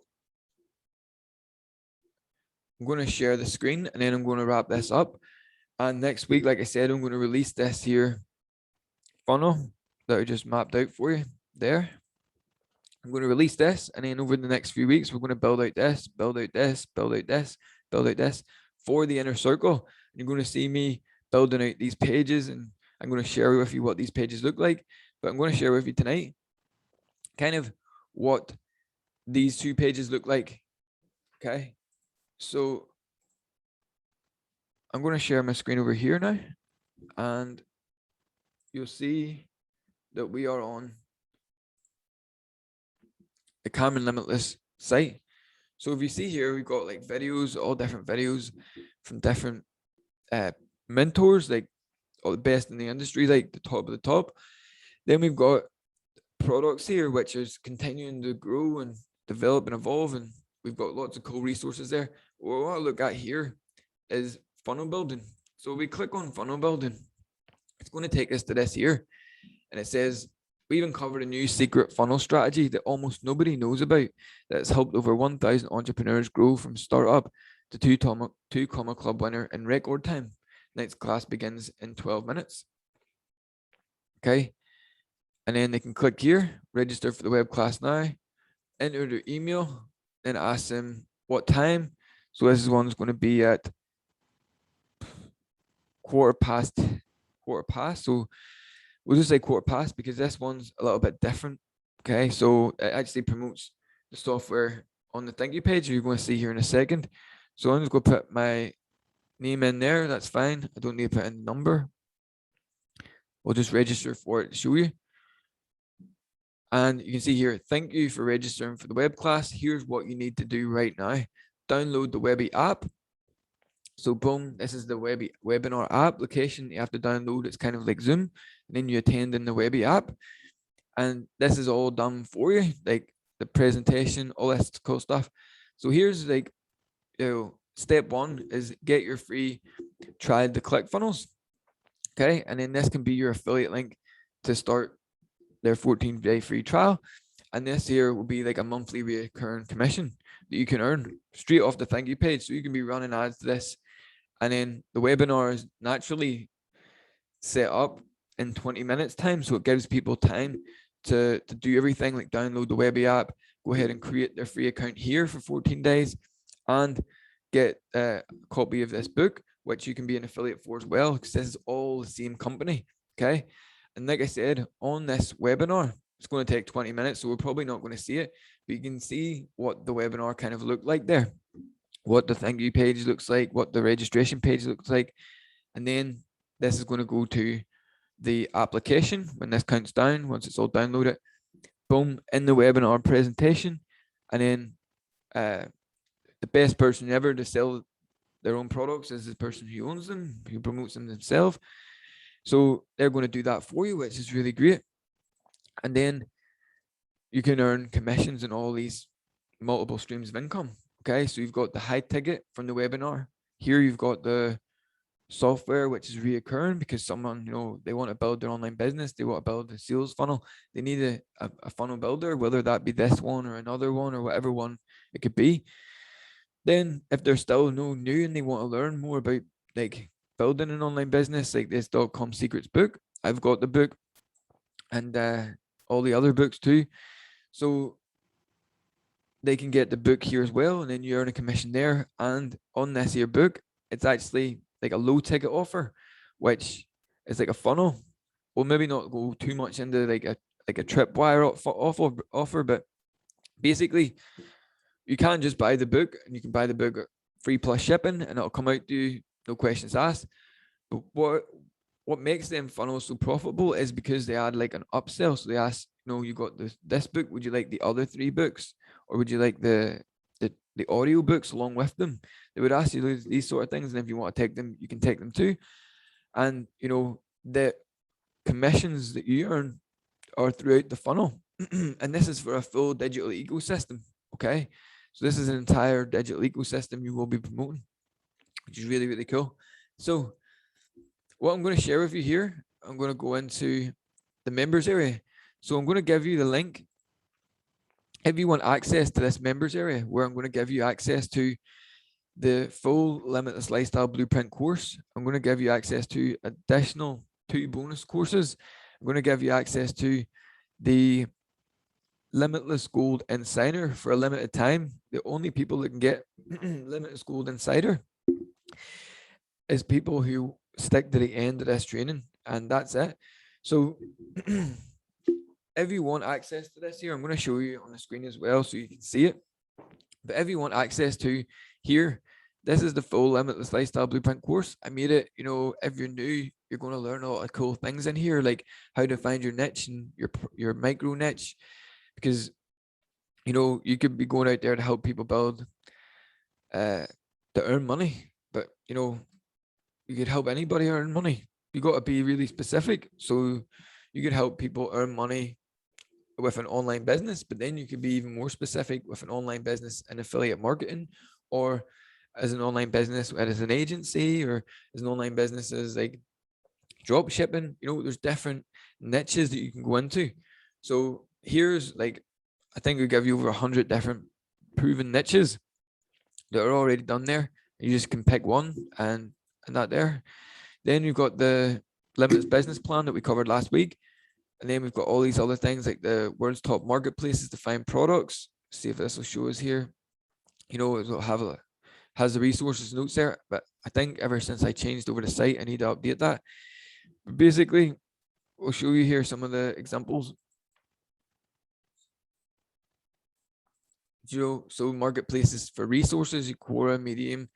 I'm going to share the screen, and then I'm going to wrap this up. And next week, like I said, I'm going to release this here funnel that I just mapped out for you there. I'm going to release this, and then over the next few weeks, we're going to build out this, build out this, build out this, build out this for the inner circle. You're going to see me building out these pages, and I'm going to share with you what these pages look like. But I'm going to share with you tonight kind of what these two pages look like. Okay. So I'm going to share my screen over here now, and you'll see that we are on the Cameron Limitless site. So if you see here, we've got like videos, all different videos from different mentors, like all the best in the industry, like the top of the top. Then we've got products here, which is continuing to grow and develop and evolve. And we've got lots of cool resources there. What I want to look at here is funnel building. So we click on funnel building. It's going to take us to this here. And it says, we even covered a new secret funnel strategy that almost nobody knows about that's helped over 1,000 entrepreneurs grow from startup to two comma club winner in record time. Next class begins in 12 minutes. Okay. And then they can click here, register for the web class now, enter their email, and ask them what time. So this one's going to be at quarter past. So we'll just say quarter past because this one's a little bit different. Okay, so it actually promotes the software on the thank you page you're going to see here in a second. So I'm just going to put my name in there. That's fine. I don't need to put in the number. We'll just register for it to show you. And you can see here, thank you for registering for the web class. Here's what you need to do right now. Download the Webby app. So boom, this is the webinar application you have to download. It's kind of like Zoom. And then you attend in the Webby app. And this is all done for you, like the presentation, all this cool stuff. So here's like, step one is get your free trial to click funnels. Okay. And then this can be your affiliate link to start their 14-day free trial. And this here will be like a monthly recurring commission that you can earn straight off the thank you page. So you can be running ads to this. And then the webinar is naturally set up in 20 minutes time. So it gives people time to do everything, like download the Webby app, go ahead and create their free account here for 14 days and get a copy of this book, which you can be an affiliate for as well, because this is all the same company. Okay. And like I said, on this webinar, it's going to take 20 minutes. So we're probably not going to see it, but you can see what the webinar kind of looked like there, what the thank you page looks like, what the registration page looks like. And then this is going to go to the application when this counts down, once it's all downloaded, boom, in the webinar presentation. And then the best person ever to sell their own products is the person who owns them, who promotes them themselves. So they're going to do that for you, which is really great. And then you can earn commissions in all these multiple streams of income. Okay, so you've got the high ticket from the webinar. Here you've got the software, which is reoccurring because someone, they want to build their online business, they want to build a sales funnel, they need a funnel builder, whether that be this one or another one or whatever one it could be. Then if they're still new and they want to learn more about like building an online business, like this .com secrets book, I've got the book, and all the other books too. So they can get the book here as well, and then you earn a commission there. And on this here book, it's actually like a low ticket offer, which is like a funnel. We'll maybe not go too much into like a tripwire offer, but basically you can just buy the book, and you can buy the book at free plus shipping, and it'll come out to you, no questions asked. But what makes them funnels so profitable is because they add like an upsell. So they ask, you got this book. Would you like the other three books, or would you like the audio books along with them? They would ask you these sort of things, and if you want to take them, you can take them too. And the commissions that you earn are throughout the funnel, and this is for a full digital ecosystem. Okay, so this is an entire digital ecosystem you will be promoting, which is really, really cool. So what I'm going to share with you here, I'm going to go into the members area. So I'm going to give you the link. If you want access to this members area, where I'm going to give you access to the full Limitless Lifestyle Blueprint course, I'm going to give you access to additional 2 bonus courses. I'm going to give you access to the Limitless Gold Insider for a limited time. The only people that can get Limitless Gold Insider is people who stick to the end of this training, and that's it. So if you want access to this here, I'm going to show you on the screen as well so you can see it. But if you want access to here, this is the full Limitless Lifestyle Blueprint course. I made it, if you're new, you're going to learn a lot of cool things in here, like how to find your niche and your micro niche, because you could be going out there to help people build to earn money, but you could help anybody earn money. You got to be really specific. So you could help people earn money with an online business, but then you could be even more specific with an online business and affiliate marketing, or as an online business as an agency, or as an online business as like drop shipping. There's different niches that you can go into. So here's like, I think we give you over 100 different proven niches that are already done there. You just can pick one and that there. Then you've got the Limitless Business Plan that we covered last week. And then we've got all these other things like the world's top marketplaces to find products. See if this will show us here. It'll has the resources notes there. But I think ever since I changed over the site, I need to update that. But basically, we'll show you here some of the examples. So marketplaces for resources, Quora, Medium,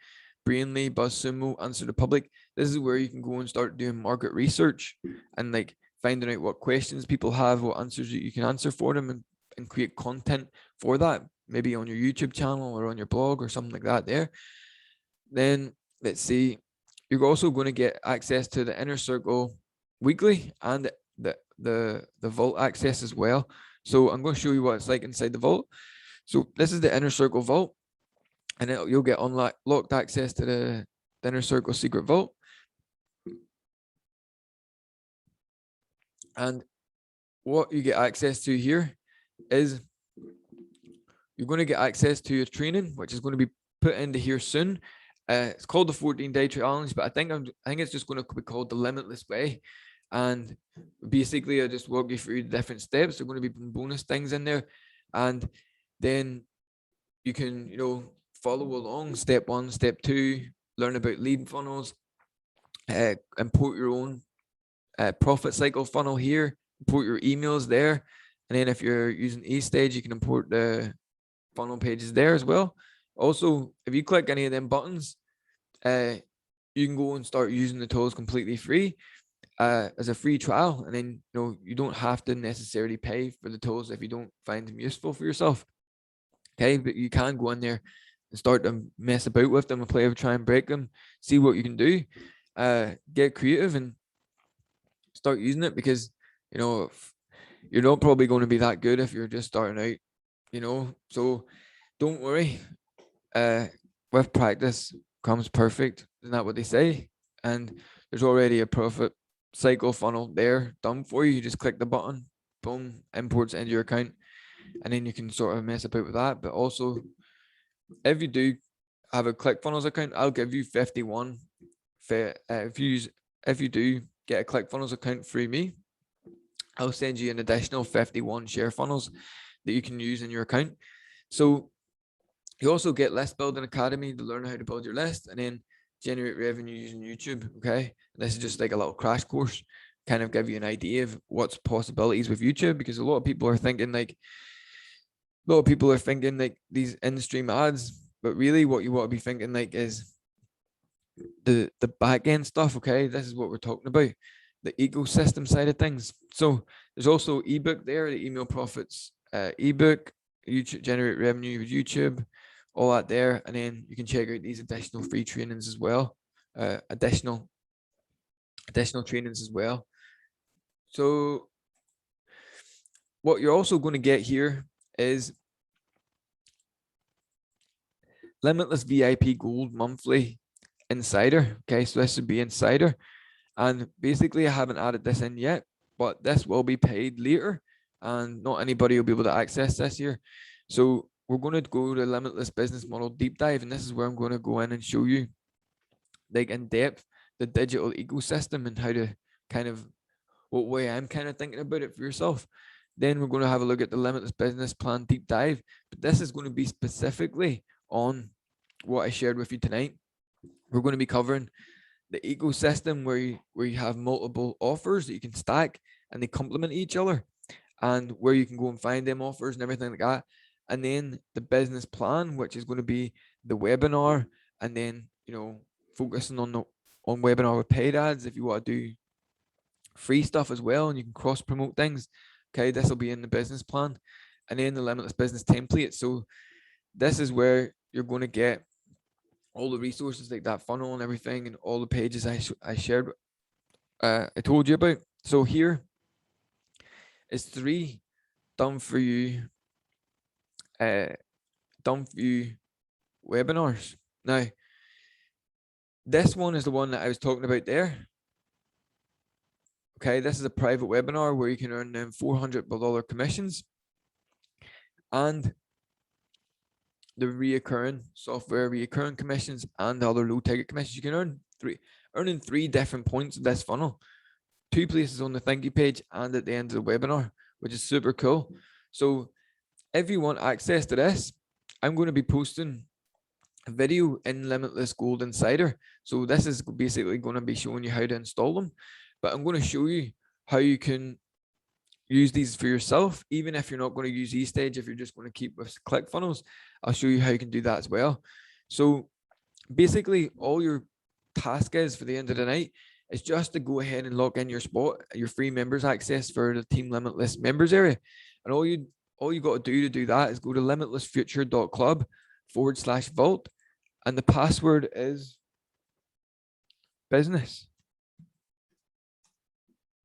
Brainly, BuzzSumo, Answer the Public. This is where you can go and start doing market research and like finding out what questions people have, what answers you can answer for them, and create content for that, maybe on your YouTube channel or on your blog or something like that there. Then let's see, you're also going to get access to the Inner Circle weekly and the Vault access as well. So I'm going to show you what it's like inside the Vault. So this is the Inner Circle Vault, and you'll get unlocked access to the Inner Circle Secret Vault. And what you get access to here is you're going to get access to a training, which is going to be put into here soon. It's called the 14-day challenge, but I think it's just going to be called the Limitless Way. And basically, I just walk you through the different steps. There are going to be bonus things in there, and then you can follow along. Step 1, step 2, learn about lead funnels, import your own profit cycle funnel here, import your emails there, and then if you're using eStage, you can import the funnel pages there as well. Also, if you click any of them buttons, you can go and start using the tools completely free as a free trial, and then you don't have to necessarily pay for the tools if you don't find them useful for yourself. Okay, but you can go in there and start to mess about with them and try and break them, see what you can do, get creative and start using it, because you're not probably going to be that good if you're just starting out, so don't worry. With practice comes perfect, isn't that what they say? And there's already a profit cycle funnel there done for you. You just click the button, boom, imports into your account, and then you can sort of mess about with that. But also, if you do have a ClickFunnels account, I'll give you 51. If you do get a ClickFunnels account through me, I'll send you an additional 51 share funnels that you can use in your account. So you also get List Building Academy to learn how to build your list, and then generate revenue using YouTube. Okay. And this is just like a little crash course, kind of give you an idea of what's possibilities with YouTube, because a lot of people are thinking like these in-stream ads, but really what you want to be thinking like is the back end stuff. Okay. This is what we're talking about, the ecosystem side of things. So there's also ebook there, the email profits, ebook, YouTube, generate revenue with YouTube, all that there. And then you can check out these additional free trainings as well, additional trainings as well. So what you're also going to get here is Limitless VIP Gold monthly insider. Okay, so this should be insider. And basically, I haven't added this in yet, but this will be paid later, and not anybody will be able to access this here. So we're going to go to Limitless Business Model Deep Dive, and this is where I'm going to go in and show you, like in depth, the digital ecosystem and how to kind of what way I'm kind of thinking about it for yourself. Then we're going to have a look at the Limitless Business Plan Deep Dive, but this is going to be specifically on what I shared with you tonight. We're going to be covering the ecosystem where you have multiple offers that you can stack and they complement each other, and where you can go and find them offers and everything like that. And then the business plan, which is going to be the webinar, and then focusing on webinar with paid ads if you want to do free stuff as well, and you can cross promote things. Okay, this will be in the business plan. And then the Limitless Business template. So this is where you're going to get all the resources like that funnel and everything, and all the pages I shared, I told you about. So here is 3 done for you, webinars. Now, this one is the one that I was talking about there. Okay, this is a private webinar where you can earn them $400 commissions, and the reoccurring commissions, and the other low ticket commissions. You can earn 3 different points of this funnel, 2 places on the thank you page and at the end of the webinar, which is super cool. So if you want access to this, I'm going to be posting a video in Limitless Gold Insider. So this is basically going to be showing you how to install them, but I'm going to show you how you can use these for yourself, even if you're not going to use eStage. If you're just going to keep with ClickFunnels, I'll show you how you can do that as well. So basically, all your task is for the end of the night is just to go ahead and log in your spot, your free members access for the Team Limitless members area. And all you got to do that is go to limitlessfuture.club/vault, and the password is business.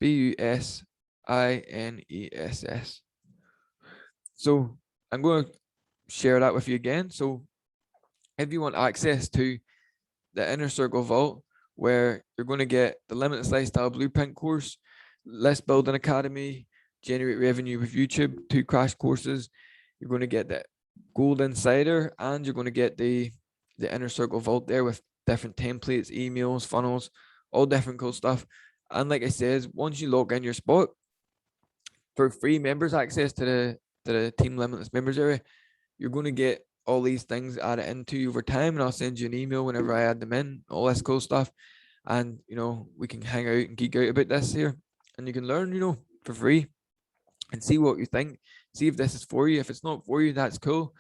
BUSINESS. So I'm going to share that with you again. So if you want access to the Inner Circle Vault, where you're going to get the Limitless Lifestyle Blueprint course, List Building Academy, Generate Revenue with YouTube, 2 crash courses, you're going to get the Gold Insider, and you're going to get the Inner Circle Vault there with different templates, emails, funnels, all different cool stuff. And like I said, once you log in your spot, for free members access to the Team Limitless members area, you're going to get all these things added into you over time, and I'll send you an email whenever I add them in, all this cool stuff. And we can hang out and geek out about this here, and you can learn for free and see what you think, see if this is for you. If it's not for you, that's cool.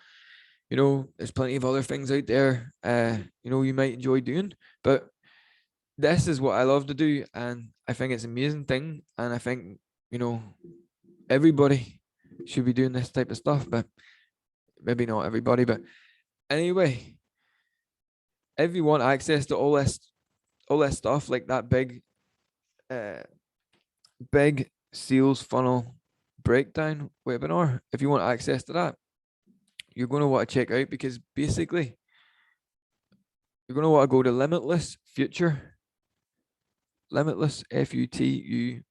There's plenty of other things out there you might enjoy doing, but this is what I love to do, and I think it's an amazing thing, and I think everybody should be doing this type of stuff, but maybe not everybody. But anyway, if you want access to all this stuff, like that big sales funnel breakdown webinar, if you want access to that, you're going to want to check out, because basically you're going to want to go to Limitless Future, Limitless FUTURE.club/VAULT.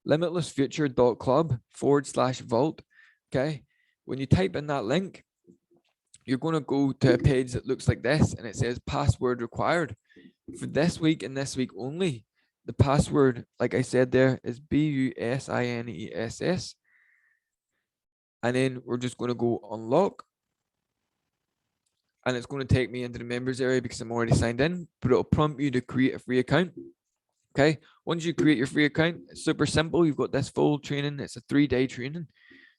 limitlessfuture.club/vault. Okay. When you type in that link, you're going to go to a page that looks like this, and it says password required. For this week and this week only, the password, like I said there, is BUSINESS. And then we're just going to go unlock. And it's going to take me into the members area because I'm already signed in, but it'll prompt you to create a free account. Okay. Once you create your free account, it's super simple. You've got this full training. It's a 3-day training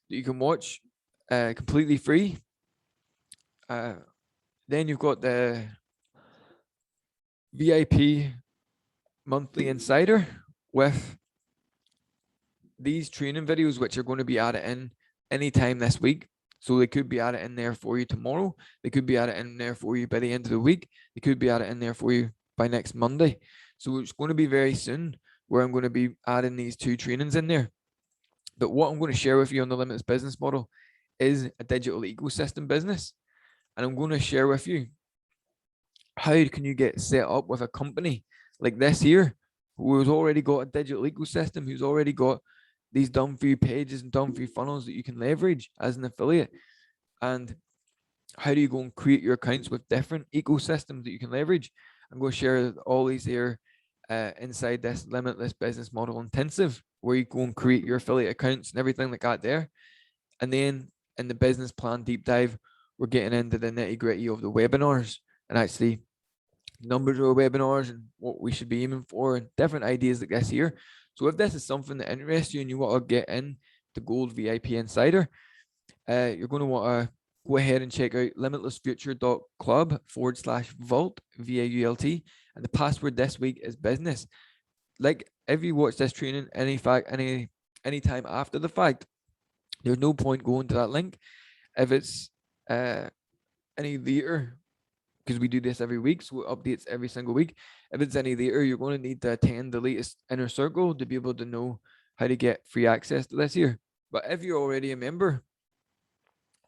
that you can watch completely free. Then you've got the VIP monthly insider with these training videos, which are going to be added in anytime this week. So they could be added in there for you tomorrow. They could be added in there for you by the end of the week. They could be added in there for you by next Monday. So it's going to be very soon where I'm going to be adding these 2 trainings in there. But what I'm going to share with you on the Limitless business model is a digital ecosystem business. And I'm going to share with you how can you get set up with a company like this here, who's already got a digital ecosystem, who's already got these done for you pages and done for you funnels that you can leverage as an affiliate. And how do you go and create your accounts with different ecosystems that you can leverage? I'm going to share all these here inside this Limitless business model intensive, where you go and create your affiliate accounts and everything like that there. And then in the business plan deep dive, we're getting into the nitty gritty of the webinars and actually numbers of webinars and what we should be aiming for and different ideas like this here. So if this is something that interests you and you want to get in the Gold VIP Insider, you're going to want to go ahead and check out limitlessfuture.club/vault, VAULT, and the password this week is business. Like if you watch this training any time after the fact, there's no point going to that link. If it's any later, because we do this every week, so it updates every single week. If it's any later, you're going to need to attend the latest inner circle to be able to know how to get free access to this here. But if you're already a member,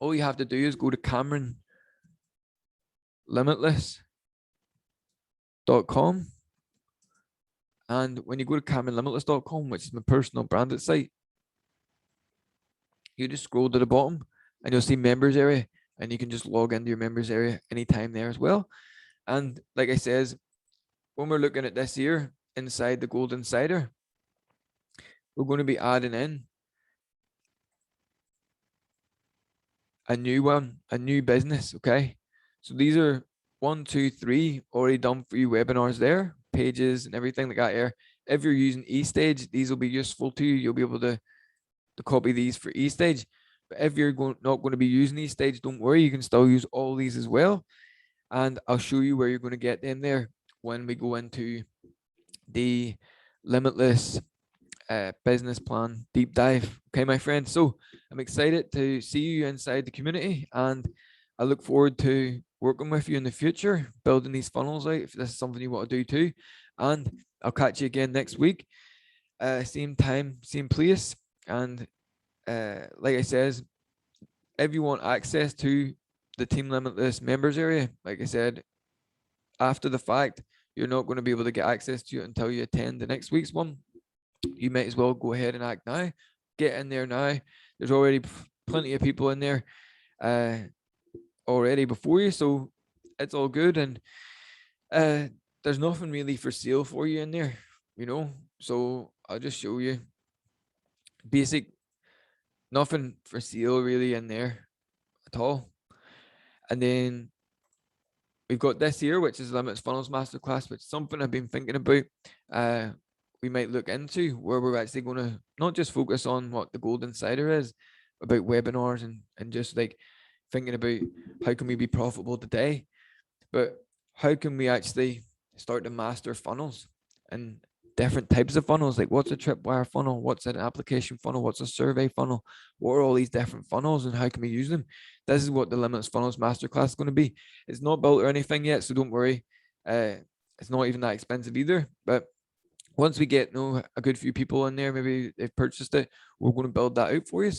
all you have to do is go to CameronLimitless.com. And when you go to CameronLimitless.com, which is my personal branded site, you just scroll to the bottom and you'll see members area, and you can just log into your members area anytime there as well. And like I says, when we're looking at this here inside the Gold Insider, we're going to be adding in a new one, a new business. Okay. So these are 1, 2, 3 already done for you webinars there, pages and everything like that here. If you're using eStage, these will be useful to you. You'll be able to copy these for eStage. But if you're not going to be using eStage, don't worry, you can still use all these as well. And I'll show you where you're going to get them there when we go into the Limitless business plan deep dive. Okay, my friend. So I'm excited to see you inside the community, and I look forward to working with you in the future, building these funnels out if this is something you want to do too. And I'll catch you again next week, same time, same place. And like I says, if you want access to the Team Limitless members area, like I said, after the fact, you're not going to be able to get access to it until you attend the next week's one. You might as well go ahead and act now. Get in there now. There's already plenty of people in there already before you, so it's all good. And there's nothing really for sale for you in there, so I'll just show you basic, nothing for sale really in there at all. And then we've got this here, which is Limits Funnels Masterclass, which is something I've been thinking about. We might look into where we're actually going to not just focus on what the Gold Insider is about webinars and just like thinking about how can we be profitable today, but how can we actually start to master funnels and different types of funnels, like what's a tripwire funnel, what's an application funnel, what's a survey funnel, what are all these different funnels and how can we use them? This is what the Limitless Funnels Masterclass is going to be. It's not built or anything yet, so don't worry. It's not even that expensive either, but once we get a good few people in there, maybe they've purchased it, we're going to build that out for you.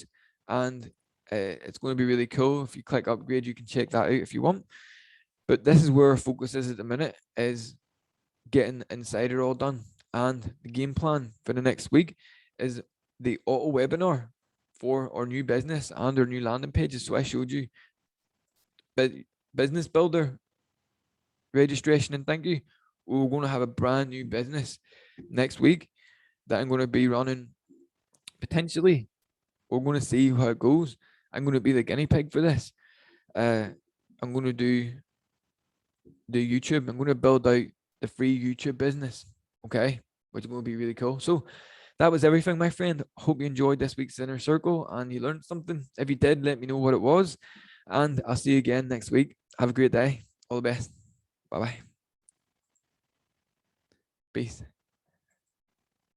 And it's going to be really cool. If you click upgrade, you can check that out if you want. But this is where our focus is at the minute, is getting Insider all done. And the game plan for the next week is the auto webinar for our new business and our new landing pages. So I showed you business builder registration and thank you. We're going to have a brand new business next week that I'm going to be running potentially. We're going to see how it goes. I'm going to be the guinea pig for this. I'm going to do the YouTube. I'm going to build out the free YouTube business. Okay. Which is going to be really cool. So that was everything, my friend. Hope you enjoyed this week's Inner Circle and you learned something. If you did, let me know what it was. And I'll see you again next week. Have a great day. All the best. Bye bye. Peace.